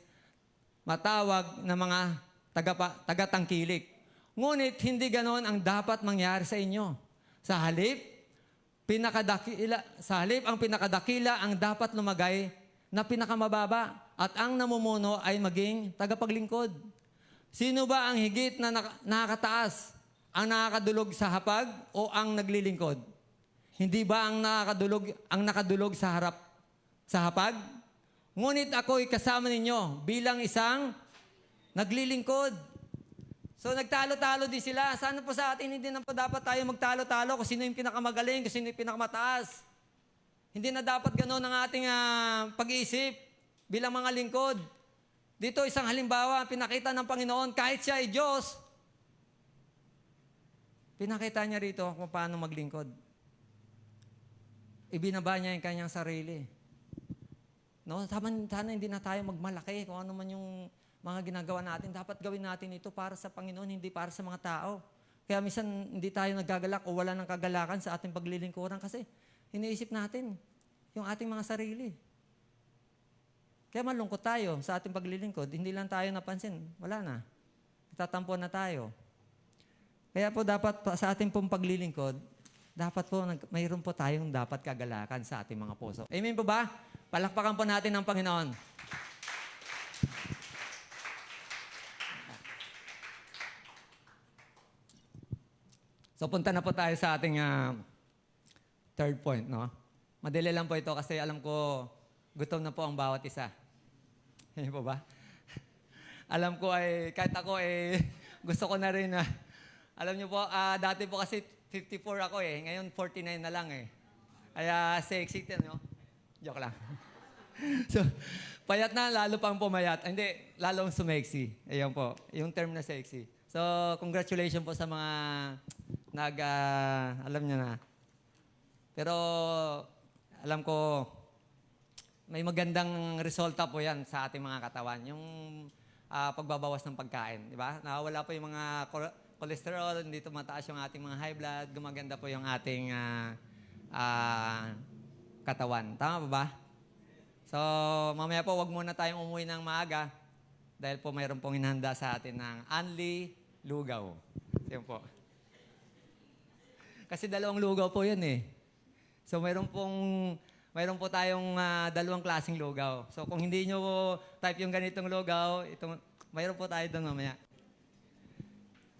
matawag na mga tagatangkilik. Ngunit hindi ganon ang dapat mangyari sa inyo. Sa halip ang pinakadakila ang dapat lumagay na pinakamababa at ang namumuno ay maging tagapaglingkod. Sino ba ang higit na nakakataas? Ang nakakadulog sa hapag o ang naglilingkod? Hindi ba ang nakadulog sa hapag? Ngunit ako'y kasama ninyo bilang isang naglilingkod. So nagtalo-talo din sila. Sana po sa atin, hindi na po dapat tayo magtalo-talo kung sino yung pinakamagaling, kung sino yung pinakamataas. Hindi na dapat gano'n ang ating pag-iisip bilang mga lingkod. Dito isang halimbawa, pinakita ng Panginoon, kahit siya ay Diyos, pinakita niya rito kung paano maglingkod. Ibinaba niya yung kanyang sarili. No? Sana hindi na tayo magmalaki kung ano man yung mga ginagawa natin. Dapat gawin natin ito para sa Panginoon, hindi para sa mga tao. Kaya minsan hindi tayo nagagalak o wala ng kagalakan sa ating paglilingkuran kasi iniisip natin yung ating mga sarili. Kaya malungkot tayo sa ating paglilingkod. Hindi lang tayo napansin. Wala na. Tatampo na tayo. Kaya po dapat sa ating pong paglilingkod, dapat po mayroon po tayong dapat kagalakan sa ating mga puso. Amen po ba? Palakpakan po natin ang Panginoon. So punta na po tayo sa ating third point, no? Madali lang po ito kasi alam ko gutom na po ang bawat isa. Hindi po ba? Alam ko kahit ako gusto ko na rin alam niyo po, dati po kasi 54 ako ngayon 49 na lang Kaya sexy, no? Joke lang. So, payat na, lalo pang pumayat. Hindi, lalong sumeksi. Ayan po, yung term na sexy. So, congratulations po sa mga alam niya na. Pero alam ko, may magandang resulta po yan sa ating mga katawan. Yung pagbabawas ng pagkain, di ba? Nawawala po yung mga cholesterol, hindi tumataas yung ating mga high blood, gumaganda po yung ating katawan. Tama ba ba? So, mamaya po, wag muna tayong umuwi ng maaga dahil po mayroon pong inhanda sa atin ng Anli Lugaw. Yan po. Kasi dalawang lugaw po yun eh. So, mayroon po tayong dalawang klaseng lugaw. So, kung hindi nyo type yung ganitong lugaw, mayroon po tayo doon mamaya.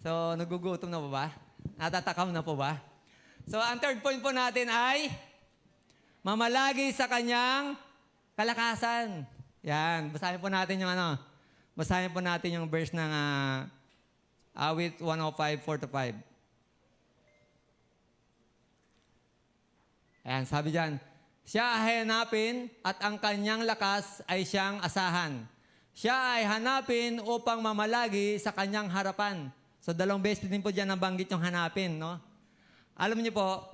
So, nagugutom na po ba? Natatakam na po ba? So, ang third point po natin ay mamalagi sa kanyang kalakasan. Yan. Basahin po natin yung Basahin po natin yung verse ng Awit 105:4-5. Ayan, sabi dyan, siya ay hanapin at ang kanyang lakas ay siyang asahan. Siya ay hanapin upang mamalagi sa kanyang harapan. So, 2 beses din po dyan nabanggit yung hanapin, no? Alam niyo po,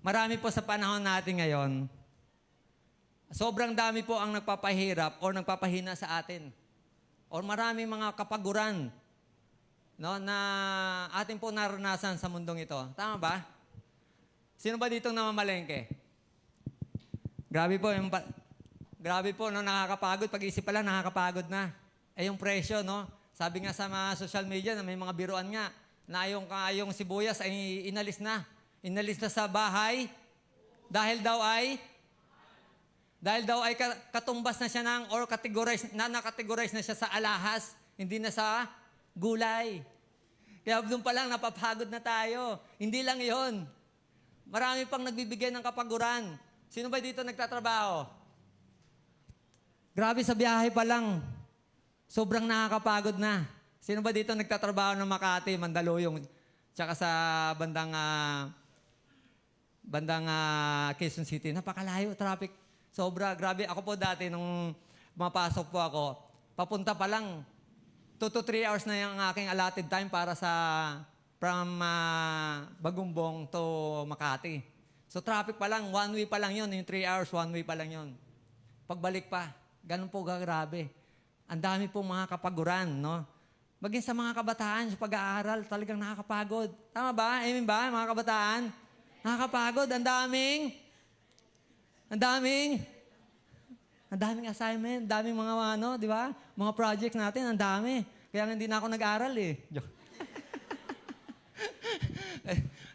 marami po sa panahon natin ngayon, sobrang dami po ang nagpapahirap o nagpapahina sa atin. O maraming mga kapaguran, no, na atin po naranasan sa mundong ito. Tama ba? Sino ba ditong namamalengke? Grabe po, no, nakakapagod. Pag-isip pa lang, nakakapagod na. Eh, yung presyo, no? Sabi nga sa mga social media na may mga biruan nga na yung sibuyas ay inalis na. Inalis na sa bahay dahil daw ay katumbas na siya or nakategorize na siya sa alahas, hindi na sa gulay. Kaya doon pa lang napapagod na tayo. Hindi lang 'yon. Marami pang nagbibigay ng kapaguran. Sino ba dito nagtatrabaho? Grabe, sa biyahe pa lang. Sobrang nakakapagod na. Sino ba dito nagtatrabaho ng Makati, Mandaluyong, tsaka sa bandang Quezon City? Napakalayo, traffic. Sobra, grabe. Ako po dati, nung mapasok po ako, papunta pa lang, 2 to 3 hours na yung aking allotted time para from Bagumbong to Makati. So traffic pa lang, 1 way pa lang yun. Yung 3 hours, 1 way pa lang yun. Pagbalik pa, ganun po grabe. Ang dami pong mga kapaguran, no? Maging sa mga kabataan, sa pag-aaral, talagang nakakapagod. Tama ba? Amen ba, mga kabataan? Nakakapagod. Ang daming assignment, daming mga di ba? Mga projects natin, ang dami. Kaya hindi na ako nag-aaral eh.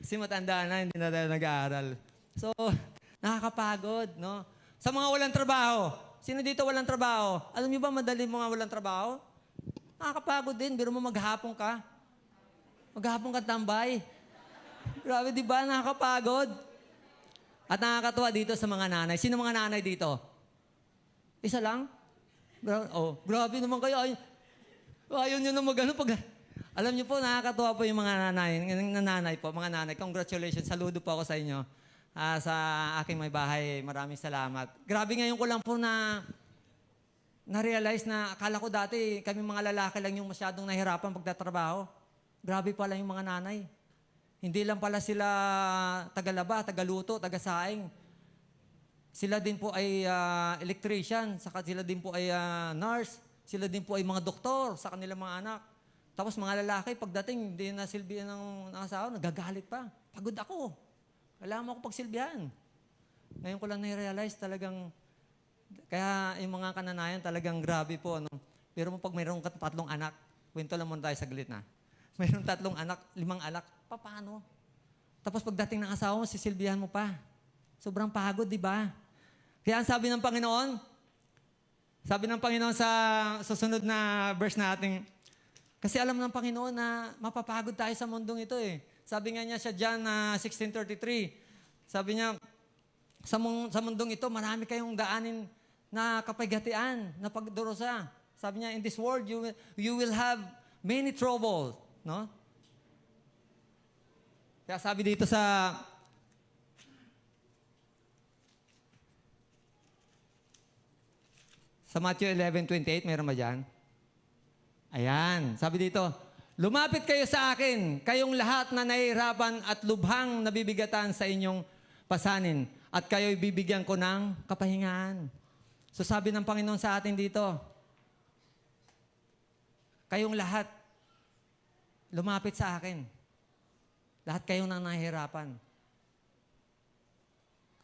Kasi matanda na, hindi na tayo nag-aaral. So, nakakapagod, no? Sa mga walang trabaho, sino dito walang trabaho? Alam niyo ba madali mga walang trabaho? Nakakapagod din, biro mo maghapon ka. Maghapon ka tambay. Grabe, di ba? Nakakapagod. At nakakatuwa dito sa mga nanay. Sino mga nanay dito? Isa lang? Grabe naman kayo. Ayaw nyo na Alam niyo po, nakakatuwa po yung mga nanay po. Mga nanay, congratulations. Saludo po ako sa inyo. Sa aking may bahay, maraming salamat. Grabe ngayon ko lang po na-realize na akala ko dati kami mga lalaki lang yung masyadong nahirapan pagtatrabaho. Grabe pala yung mga nanay. Hindi lang pala sila tagalaba, tagaluto, tagasaing. Sila din po ay electrician, saka sila din po ay nurse, sila din po ay mga doktor sa kanilang mga anak. Tapos mga lalaki, pagdating, hindi na silbihan ng asawa, nagagalit pa. Pagod ako. Kailangan mo ako pagsilbihan. Ngayon ko lang na-realize talagang, kaya yung mga kananayan talagang grabe po. No? Pero pag mayroong 3 anak, kwento lang muna tayo saglit na. Mayroong 3 anak, 5 anak, paano? Tapos pagdating ng asawa mo, sisilbihan mo pa. Sobrang pagod, di ba? Kaya ang sabi ng Panginoon sa susunod na verse natin, kasi alam ng Panginoon na mapapagod tayo sa mundong ito eh. Sabi nga niya sa John 16:33, sabi niya, sa mundong ito, marami kayong daanin na kapagatian, na pagdurusa. Sabi niya, in this world, you will have many troubles. No? Kaya sabi dito sa Matthew 11:28, meron ba dyan? Ayan. Sabi dito, Lumapit kayo sa akin, kayong lahat na nahihirapan at lubhang nabibigatan sa inyong pasanin, at kayo'y bibigyan ko ng kapahingaan. So sabi ng Panginoon sa atin dito, kayong lahat, lumapit sa akin. Lahat kayong nahihirapan.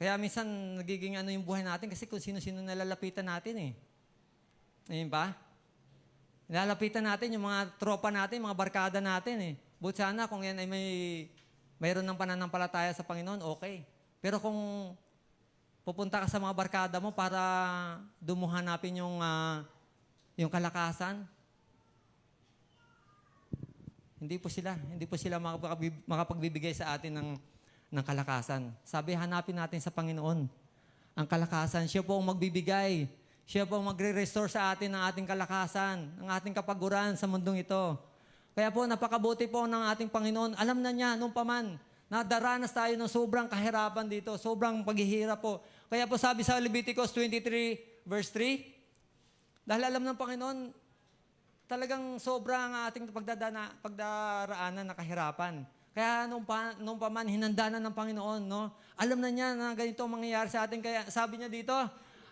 Kaya minsan nagiging ano yung buhay natin kasi kung sino-sino nalalapitan natin eh. Ayun ba? Nilalapitan natin yung mga tropa natin, mga barkada natin eh. Buti sana kung yan ay mayroon ng pananampalataya sa Panginoon, okay. Pero kung pupunta ka sa mga barkada mo para dumuhanapin yung kalakasan, hindi po sila makapagbibigay sa atin ng kalakasan. Sabi, hanapin natin sa Panginoon ang kalakasan. Siya po ang magbibigay. Siya po magre-restore sa atin ng ating kalakasan, ng ating kapaguran sa mundong ito. Kaya po, napakabuti po ng ating Panginoon. Alam na niya, nung paman, nadaranas tayo ng sobrang kahirapan dito, sobrang paghihirap po. Kaya po sabi sa Leviticus 23, verse 3, dahil alam ng Panginoon, talagang sobrang ating pagdaraanan na kahirapan. Kaya nung paman, hinanda na ng Panginoon, no? Alam na niya na ganito ang mangyayari sa atin. Kaya sabi niya dito,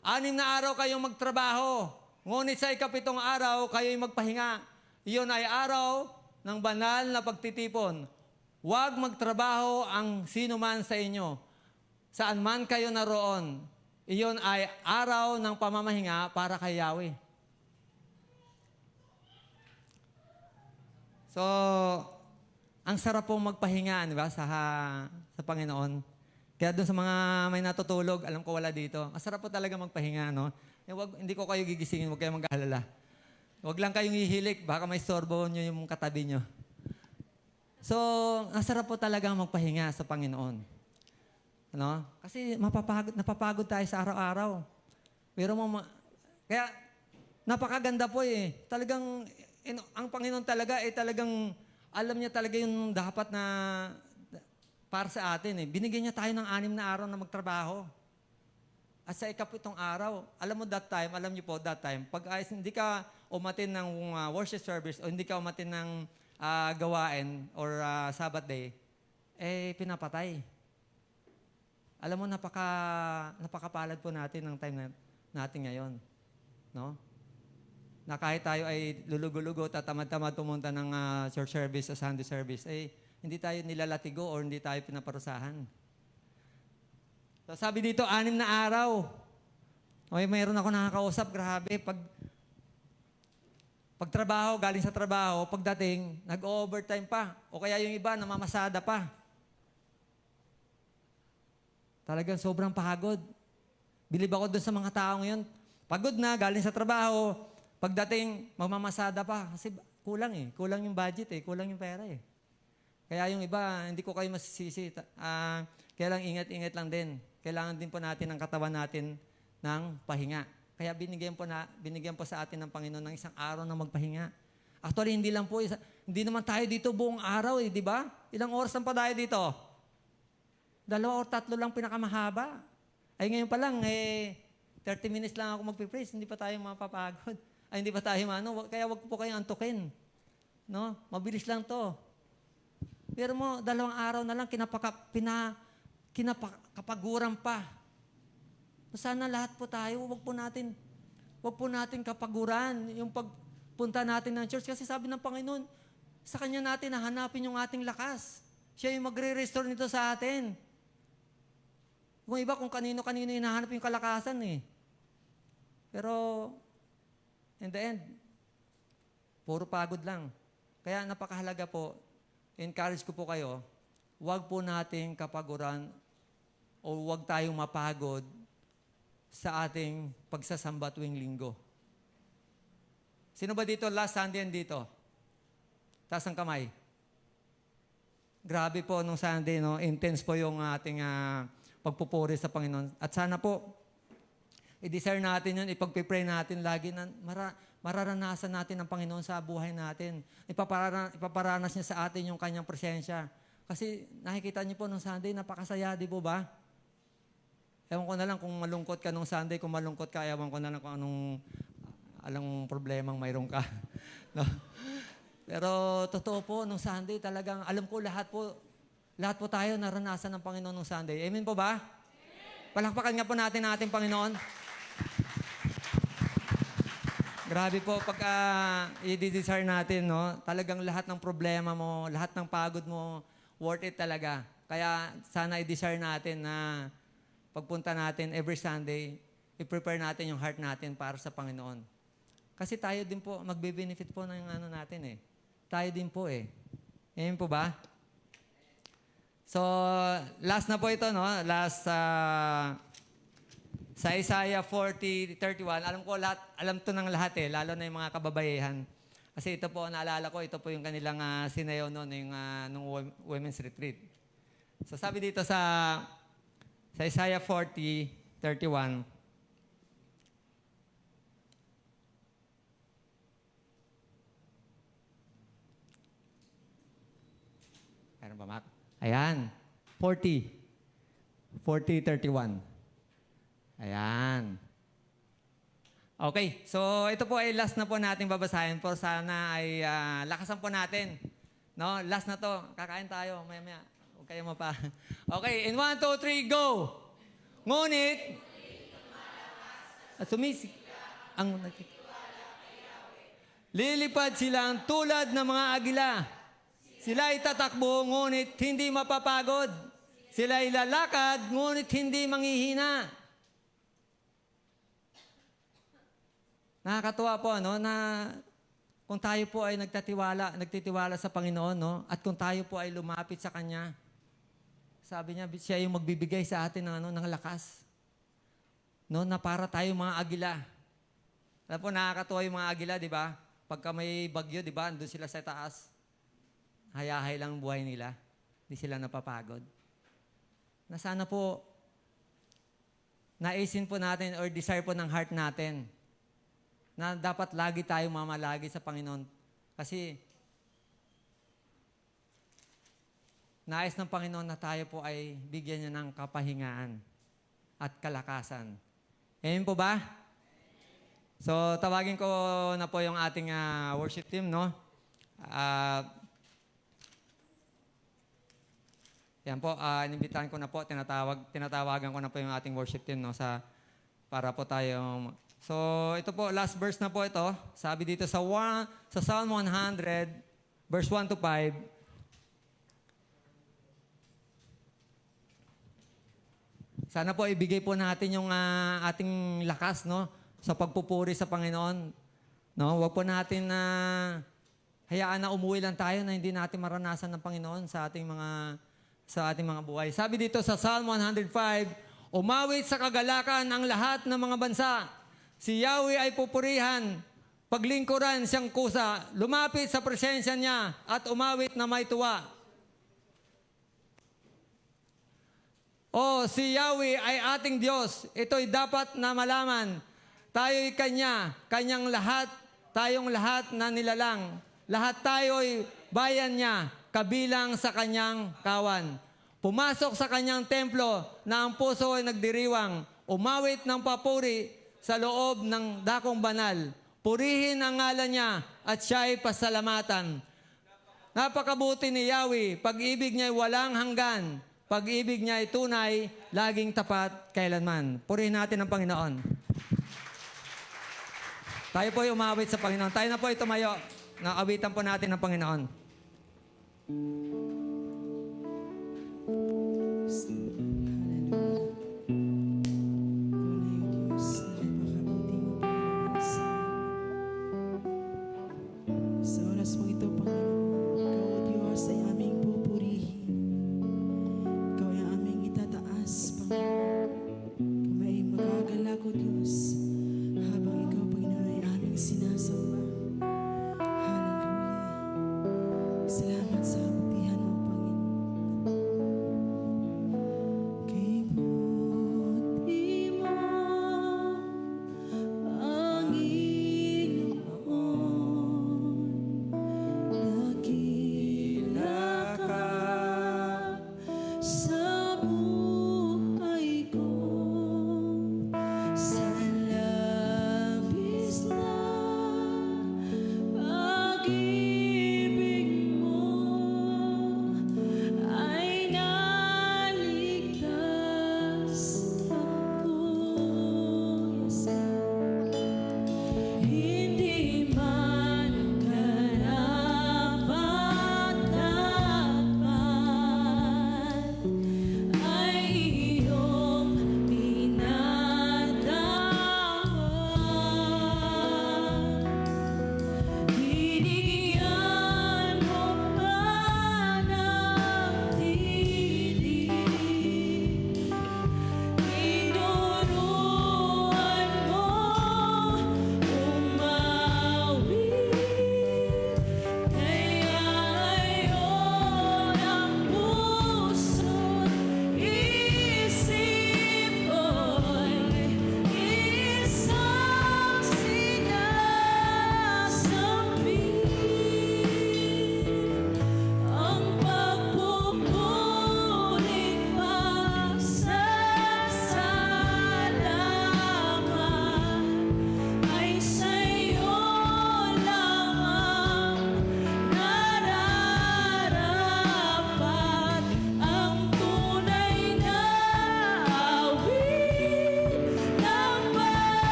6 na araw kayong magtrabaho, ngunit sa 7th araw kayo'y magpahinga. Iyon ay araw ng banal na pagtitipon. Huwag magtrabaho ang sino man sa inyo. Saan man kayo naroon, iyon ay araw ng pamamahinga para kay Yahweh. So, ang sarap pong magpahinga, di ba, sa Panginoon. Kaya doon sa mga may natutulog, alam ko wala dito. Ang sarap po talaga magpahinga, no? Hindi ko kayo gigisingin, huwag kayong mag-aalala. Huwag lang kayong ihilik, baka may storbo nyo yung katabi nyo. So, ang sarap po talaga magpahinga sa Panginoon. Ano? Kasi napapagod tayo sa araw-araw. Pero kaya, napakaganda po eh. Talagang, ang Panginoon talaga ay talagang, alam niya talaga yung dapat na para sa atin eh. Binigyan niya tayo ng 6 na araw na magtrabaho. At sa 7th araw, alam mo that time, pag hindi ka umatin ng worship service o hindi ka umatin ng gawain or Sabbath day, eh pinapatay. Alam mo, napakapalad po natin ng time natin ngayon. No? Na kahit tayo ay lulugo-lugo at tamad-tamad pumunta ng church service o Sunday service, eh hindi tayo nilalatigo or hindi tayo pinaparusahan. So sabi dito, 6 na araw. Okay, mayroon ako nakakausap, grabe. Pagtrabaho, galing sa trabaho, pagdating, nag-overtime pa. O kaya yung iba, namamasada pa. Talagang sobrang pagod. Bilib ako doon sa mga tao ngayon. Pagod na, galing sa trabaho, pagdating, magmamasada pa. Kasi kulang eh. Kulang yung budget eh. Kulang yung pera eh. Kaya yung iba, hindi ko kayo masisisi. Kaya lang ingat-ingat lang din. Kailangan din po natin ang katawan natin ng pahinga. Kaya binigyan po sa atin ng Panginoon ng 1 araw na magpahinga. Actually, hindi naman tayo dito buong araw eh, di ba? Ilang oras lang pa tayo dito? 2 o 3 lang pinakamahaba. Ay ngayon pa lang, 30 minutes lang ako magpipraise, hindi pa tayo mapapagod. Ay hindi pa tayo kaya wag po kayong antukin. No? Mabilis lang to. Pero mo, 2 araw na lang, kinapakapaguran pa. Sana lahat po tayo, wag po natin kapaguran yung pagpunta natin ng church. Kasi sabi ng Panginoon, sa Kanya natin nahanapin yung ating lakas. Siya yung magre-restore nito sa atin. Kung iba, kung kanino-kanino hinahanap yung kalakasan eh. Pero, in the end, puro pagod lang. Kaya napakahalaga po, encourage ko po kayo, huwag po nating kapaguran o huwag tayong mapagod sa ating pagsasamba tuwing linggo. Sino ba dito last Sunday dito? Taas ang kamay. Grabe po nung Sunday, no? Intense po yung ating pagpupuri sa Panginoon. At sana po, i-desire natin yun, ipagpipray natin lagi na mararanasan natin ang Panginoon sa buhay natin. Ipaparanas niya sa atin yung kanyang presensya. Kasi nakikita niyo po nung Sunday, napakasaya, di po ba? Ewan ko na lang kung malungkot ka nung Sunday, kung malungkot ka, ewan ko na lang kung anong problemang mayroon ka. No? Pero totoo po, nung Sunday talagang, alam ko lahat po tayo naranasan ng Panginoon nung Sunday. Amen po ba? Palakpakan nga po natin ang ating Panginoon. Grabe po, pagka i-desire natin, no? Talagang lahat ng problema mo, lahat ng pagod mo, worth it talaga. Kaya sana i-desire natin na pagpunta natin every Sunday, i-prepare natin yung heart natin para sa Panginoon. Kasi tayo din po, magbe-benefit po ng ano natin eh. Tayo din po eh. Amen po ba? So, last na po ito, no? Last, sa Isaiah 40:31, alam to ng lahat eh, lalo na yung mga kababaihan. Kasi ito po, naalala ko, ito po yung kanilang sinayaw noon, yung nung women's retreat. So sabi dito sa Isaiah 40:31, meron ba, Mac? Ayan, 40:31. Ayan. Okay, so ito po ay last na po natin babasahin po. Sana ay lakasan po natin. No, last na to. Kakain tayo maya-maya. Huwag kayo mapa. Okay, in 1, 2, 3, go! Ngunit, at sumisik, lilipad silang tulad ng mga agila. Sila ay tatakbo, ngunit hindi mapapagod. Sila ay lalakad, ngunit hindi manghihina. Nakakatuwa po, no, na kung tayo po ay nagtitiwala sa Panginoon, no, at kung tayo po ay lumapit sa Kanya, sabi niya, siya yung magbibigay sa atin ng lakas. No, na para tayo mga agila. Alam po, nakakatuwa yung mga agila, di ba? Pagka may bagyo, di ba, andun sila sa taas. Hayahay lang ang buhay nila. Hindi sila napapagod. Na sana po, naisin po natin or desire po ng heart natin na dapat lagi tayo mamalagi sa Panginoon. Kasi nais ng Panginoon na tayo po ay bigyan niya ng kapahingaan at kalakasan. Amen po ba? So, tawagin ko na po yung ating worship team, no? Yan po, inimbitahan ko na po, tinatawagan ko na po yung ating worship team, no, para po tayong... So, ito po, last verse na po ito. Sabi dito sa Psalm 100, verse 1 to 5. Sana po ibigay po natin yung ating lakas, no, sa pagpupuri sa Panginoon. No, wag po natin na hayaan na umuwi lang tayo na hindi natin maranasan ng Panginoon sa ating mga buhay. Sabi dito sa Psalm 105, umawit sa kagalakan ang lahat ng mga bansa. Si Yahweh ay pupurihan, paglingkuran siyang kusa, lumapit sa presensya niya at umawit na may tuwa. Si Yahweh ay ating Diyos. Ito'y dapat na malaman. Tayo'y Kanyang lahat, tayong lahat na nilalang. Lahat tayo'y bayan niya, kabilang sa Kanyang kawan. Pumasok sa Kanyang templo na ang puso ay nagdiriwang. Umawit ng papuri sa loob ng dakong banal. Purihin ang ngalan niya at siya ay pasalamatan. Napakabuti ni Yahweh, pag-ibig niya ay walang hanggan. Pag-ibig niya ay tunay, laging tapat kailanman. Purihin natin ang Panginoon. Tayo po ay umawit sa Panginoon. Tayo na po ay tumayo. Naawitan po natin ang Panginoon. Sa oras mong ito, Panginoon, Ikaw, O Diyos, ay aming pupurihin. Ikaw ay aming itataas, Panginoon. Kami ay magagalak, O Diyos, habang Ikaw, Panginoon, ay aming sinasamba. Hallelujah. Salamat sa kabutihan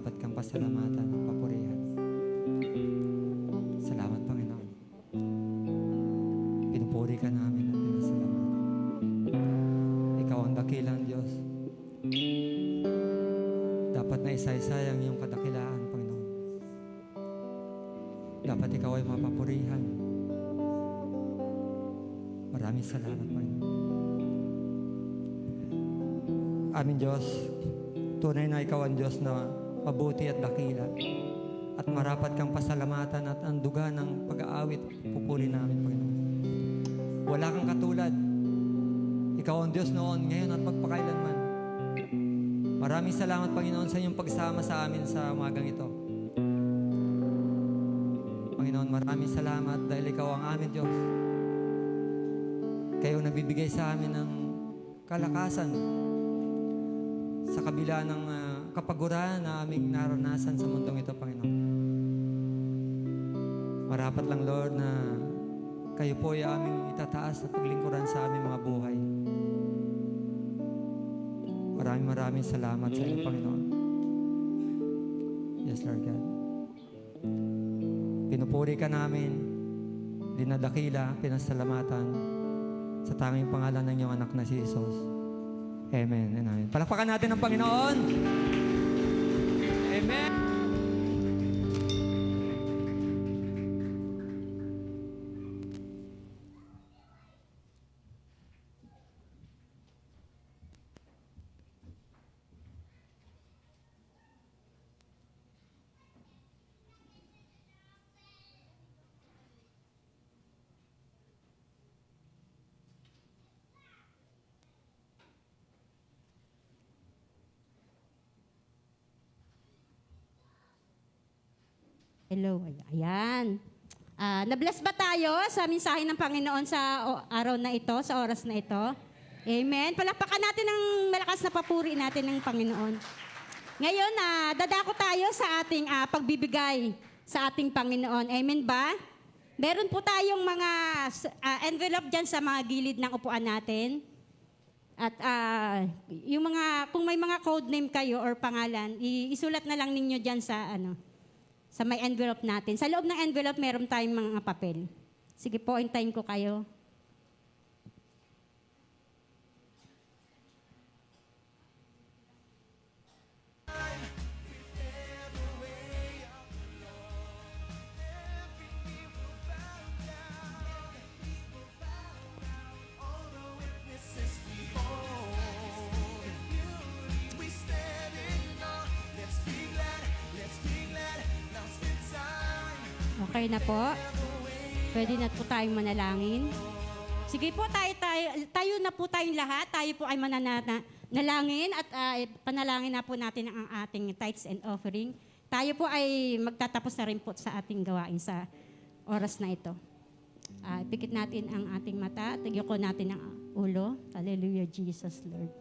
marapat kang pasalamatan at papurihan. Salamat, Panginoon. Pinupuri ka namin at pinasalamatan. Ikaw ang dakilang Diyos. Dapat na isaysayang iyong kadakilaan, Panginoon. Dapat ikaw ay mapapurihan. Maraming salamat, Panginoon. Aming Diyos, tunay na ikaw ang Diyos na mabuti at dakila at marapat kang pasalamatan at ang duga ng pag-aawit pupuri namin, Panginoon. Wala kang katulad. Ikaw ang Diyos noon, ngayon at magpakailanman. Maraming salamat, Panginoon, sa inyong pagsama sa amin sa umagang ito. Panginoon, maraming salamat dahil ikaw ang aming Diyos. Kayo nagbibigay sa amin ng kalakasan sa kabila ng kapagurahan na aming naranasan sa mundong ito, Panginoon. Marapat lang, Lord, na kayo po ay aming itataas at paglingkuran sa aming mga buhay. Maraming salamat sa iyo, Panginoon. Yes, Lord God. Pinupuri ka namin, dinadakila, pinasalamatan sa tanging pangalan ng iyong anak na si Jesus. Amen and amen. Palakpakan natin ang Panginoon. Amen. Hello, ayan. Nabless ba tayo sa mensahe ng Panginoon sa araw na ito, sa oras na ito? Amen. Palakpakan natin ng malakas na papuri natin ng Panginoon. Ngayon, dadako tayo sa ating pagbibigay sa ating Panginoon. Amen ba? Meron po tayong mga envelope dyan sa mga gilid ng upuan natin. At yung kung may mga code name kayo or pangalan, isulat na lang ninyo dyan sa may envelope natin. Sa loob ng envelope, meron tayong mga papel. Sige po, hintayin ko kayo. Okay na po. Pwede na po tayong manalangin. Sige po, tayo na po tayong lahat. Tayo po ay mananalangin at panalangin na po natin ang ating tithes and offering. Tayo po ay magtatapos na rin po sa ating gawain sa oras na ito. Ipikit natin ang ating mata. Tagyoko natin ang ulo. Hallelujah, Jesus, Lord.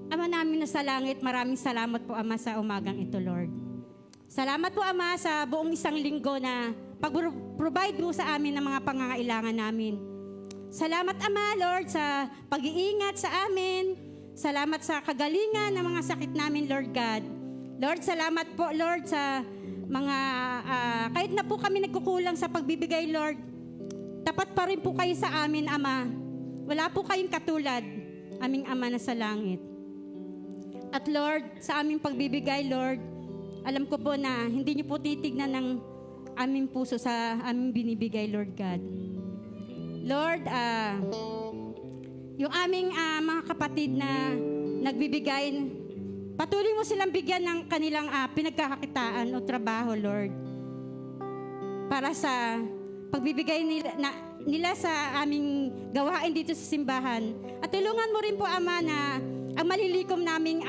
Ama namin na sa langit, maraming salamat po, Ama, sa umagang ito, Lord. Salamat po, Ama, sa buong isang linggo na pag-provide mo sa amin ng mga pangangailangan namin. Salamat, Ama, Lord, sa pag-iingat sa amin. Salamat sa kagalingan ng mga sakit namin, Lord God. Lord, salamat po, Lord, sa mga, kahit na po kami nagkukulang sa pagbibigay, Lord, tapat pa rin po kayo sa amin, Ama. Wala po kayong katulad, aming Ama na sa langit. At Lord, sa aming pagbibigay, Lord, alam ko po na hindi niyo po titignan ng aming puso sa aming binibigay, Lord God. Lord, yung aming mga kapatid na nagbibigay, patuloy mo silang bigyan ng kanilang pinagkakakitaan o trabaho, Lord. Para sa pagbibigay nila sa aming gawain dito sa simbahan. At tulungan mo rin po, Ama, na ang malilikom naming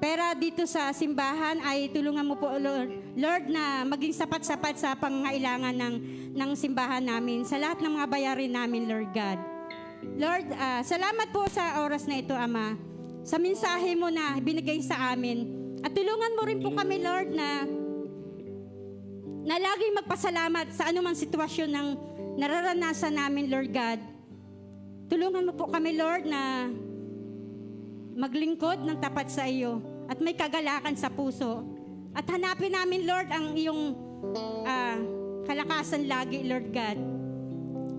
pera dito sa simbahan ay tulungan mo po, Lord, na maging sapat-sapat sa pangangailangan ng simbahan namin, sa lahat ng mga bayarin namin, Lord God. Lord, salamat po sa oras na ito, Ama, sa mensahe mo na binigay sa amin. At tulungan mo rin po kami, Lord, na laging magpasalamat sa anumang sitwasyon ng nararanasan namin, Lord God. Tulungan mo po kami, Lord, na maglingkod ng tapat sa iyo. at may kagalakan sa puso. At hanapin namin, Lord, ang iyong kalakasan lagi, Lord God.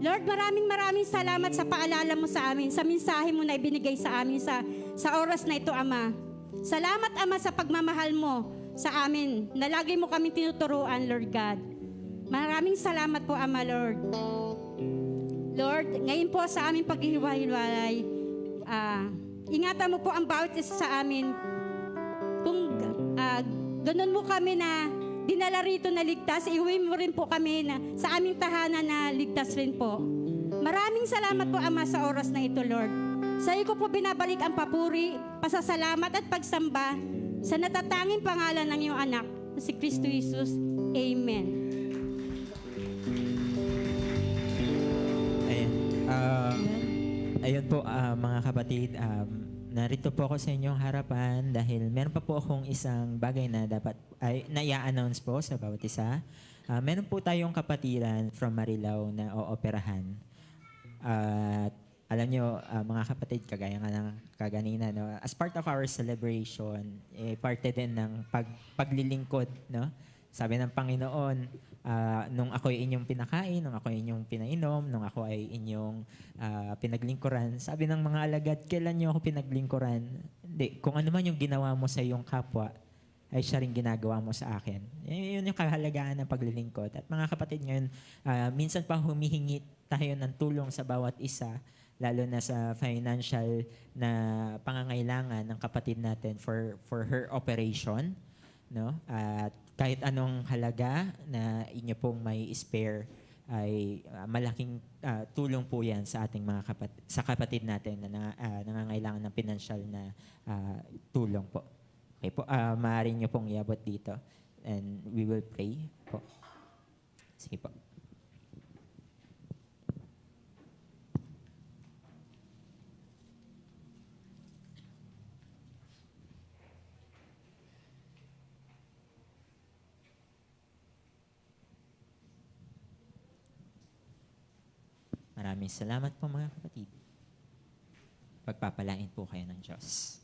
Lord, maraming salamat sa paalala mo sa amin, sa mensahe mo na ibinigay sa amin sa oras na ito, Ama. Salamat, Ama, sa pagmamahal mo sa amin, na lagi mo kami tinuturuan, Lord God. Maraming salamat po, Ama, Lord. Lord, ngayon po sa aming paghihiwa-hiwalay, ingatan mo po ang bawat isa sa amin. Kung ganun mo kami na dinala rito na ligtas, iuwi mo rin po kami na sa aming tahanan na ligtas rin po. Maraming salamat po, Ama, sa oras na ito, Lord. Sa iyo ko po binabalik ang papuri, pasasalamat at pagsamba sa natatanging pangalan ng iyong anak, na si Kristo Jesus. Amen. Ayun po, mga kapatid, narito po ako sa inyong harapan dahil meron pa po akong isang bagay na dapat na-announce po sa bawat isa. Meron po tayong kapatiran from Marilao na ooperahan. At alam nyo, mga kapatid, kagaya nga ng kaganina, no? As part of our celebration, parte din ng paglilingkod. No? Sabi ng Panginoon, nung ako ay inyong pinakain, nung ako ay inyong pinainom, nung ako ay inyong pinaglingkuran, sabi ng mga alagad, kailan nyo ako pinaglingkuran? Hindi, kung ano man yung ginawa mo sa iyong kapwa, ay siya rin ginagawa mo sa akin. Yun yung kahalagaan ng paglilingkod. At mga kapatid, ngayon, minsan pa humihingi tayo ng tulong sa bawat isa, lalo na sa financial na pangangailangan ng kapatid natin for her operation. No? At kahit anong halaga na inyo pong may spare, ay malaking tulong po yan sa ating mga kapatid natin na nangangailangan ng pinansyal na tulong po. Okay po, maaari nyo pong iabot dito and we will pray po. Sige po. Maraming salamat po mga kapatid. Pagpapalain po kayo ng Diyos.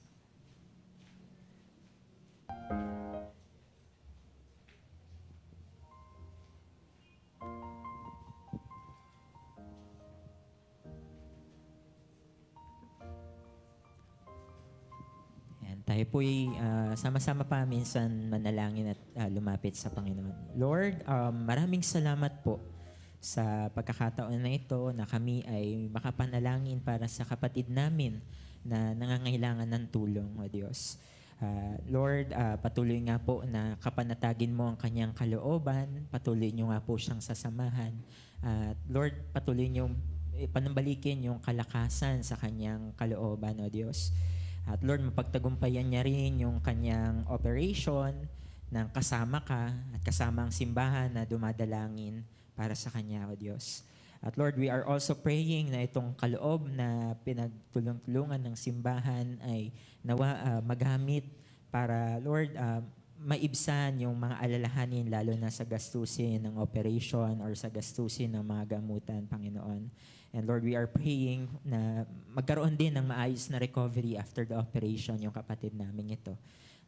Ayan, tayo po'y sama-sama pa minsan manalangin at lumapit sa Panginoon. Lord, maraming salamat po sa pagkakataon na ito na kami ay makapanalangin para sa kapatid namin na nangangailangan ng tulong, O Diyos. Lord, patuloy nga po na kapanatagin mo ang kanyang kalooban, patuloy niyo nga po siyang sasamahan. Lord, patuloy niyo panambalikin yung kalakasan sa kanyang kalooban, O Diyos. At Lord, mapagtagumpayan niya rin yung kanyang operation ng kasama ka at kasama ang simbahan na dumadalangin para sa Kanya, O Diyos. At Lord, we are also praying na itong kaloob na pinagtulong-tulungan ng simbahan ay nawa magamit para, Lord, maibsan yung mga alalahanin lalo na sa gastusin ng operation or sa gastusin ng mga gamutan, Panginoon. And Lord, we are praying na magkaroon din ng maayos na recovery after the operation yung kapatid namin ito.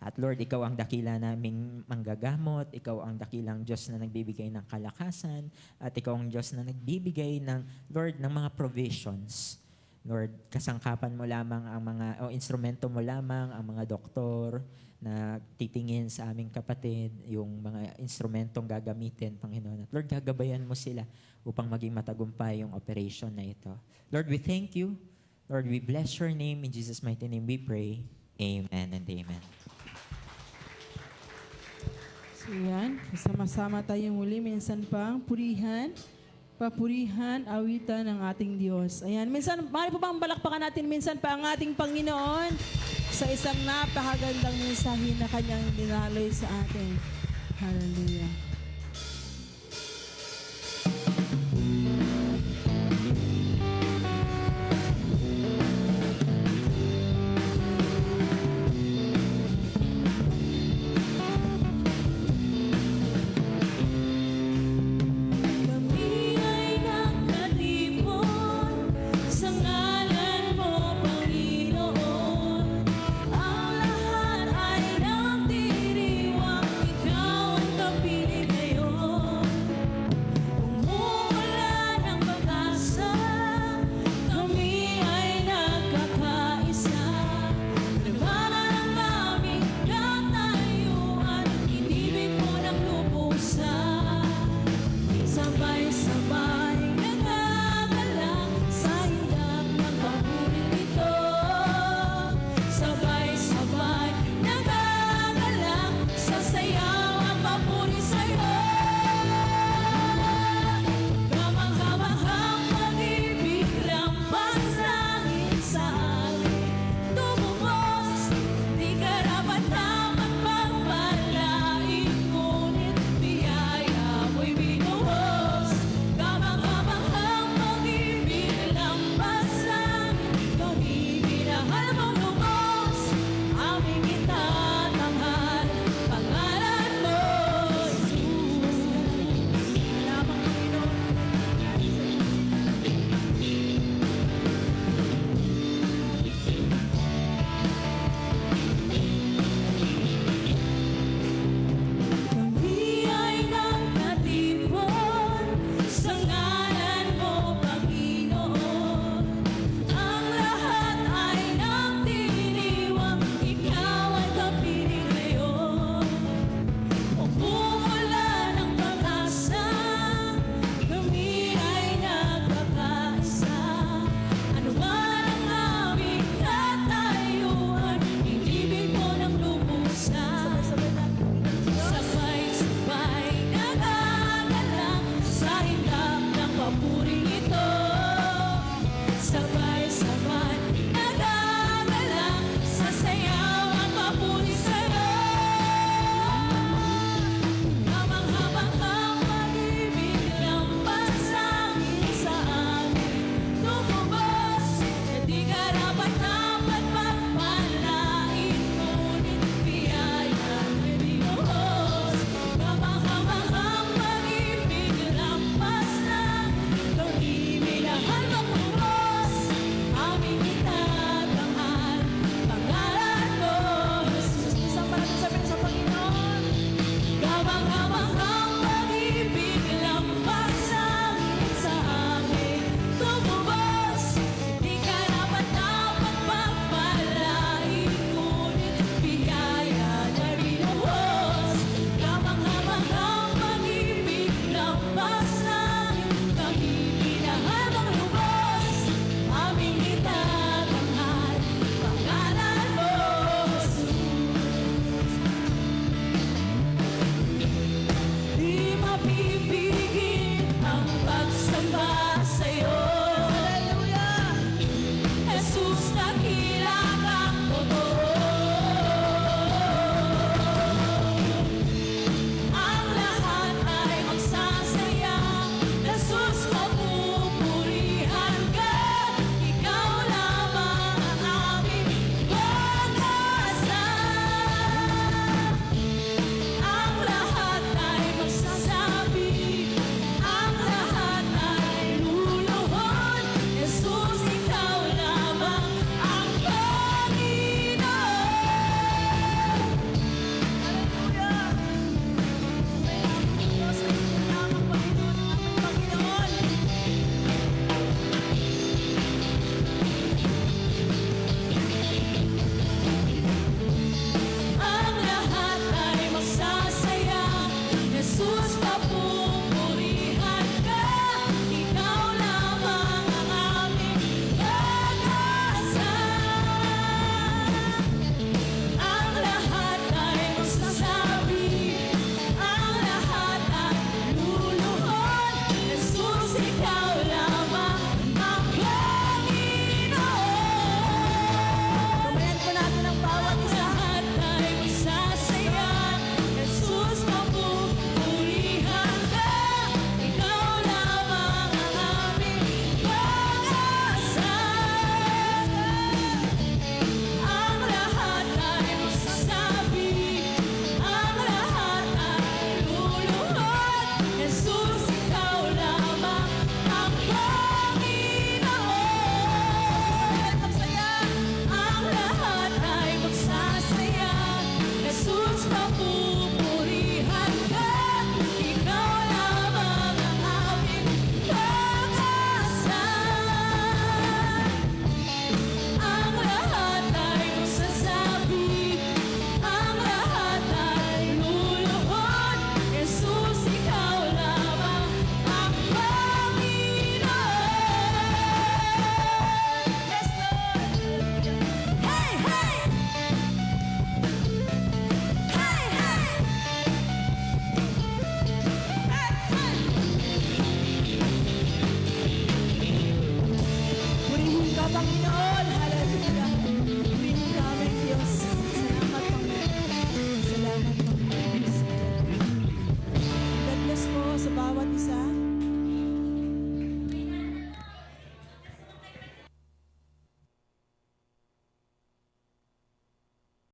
At Lord, Ikaw ang dakila naming manggagamot, Ikaw ang dakilang Diyos na nagbibigay ng kalakasan, at Ikaw ang Diyos na nagbibigay ng, Lord, ng mga provisions. Lord, kasangkapan mo lamang ang mga, instrumento mo lamang ang mga doktor na titingin sa aming kapatid, yung mga instrumentong gagamitin, Panginoon. At Lord, gagabayan mo sila upang maging matagumpay yung operation na ito. Lord, we thank you. Lord, we bless your name. In Jesus' mighty name we pray. Amen and amen. So yan, sama-sama tayo muli, minsan pang papurihan, awitan ng ating Diyos. Ayan, minsan, maaari po bang balakpakan natin minsan pa ang ating Panginoon sa isang napakagandang mensahe na Kanyang dinaloy sa atin. Hallelujah.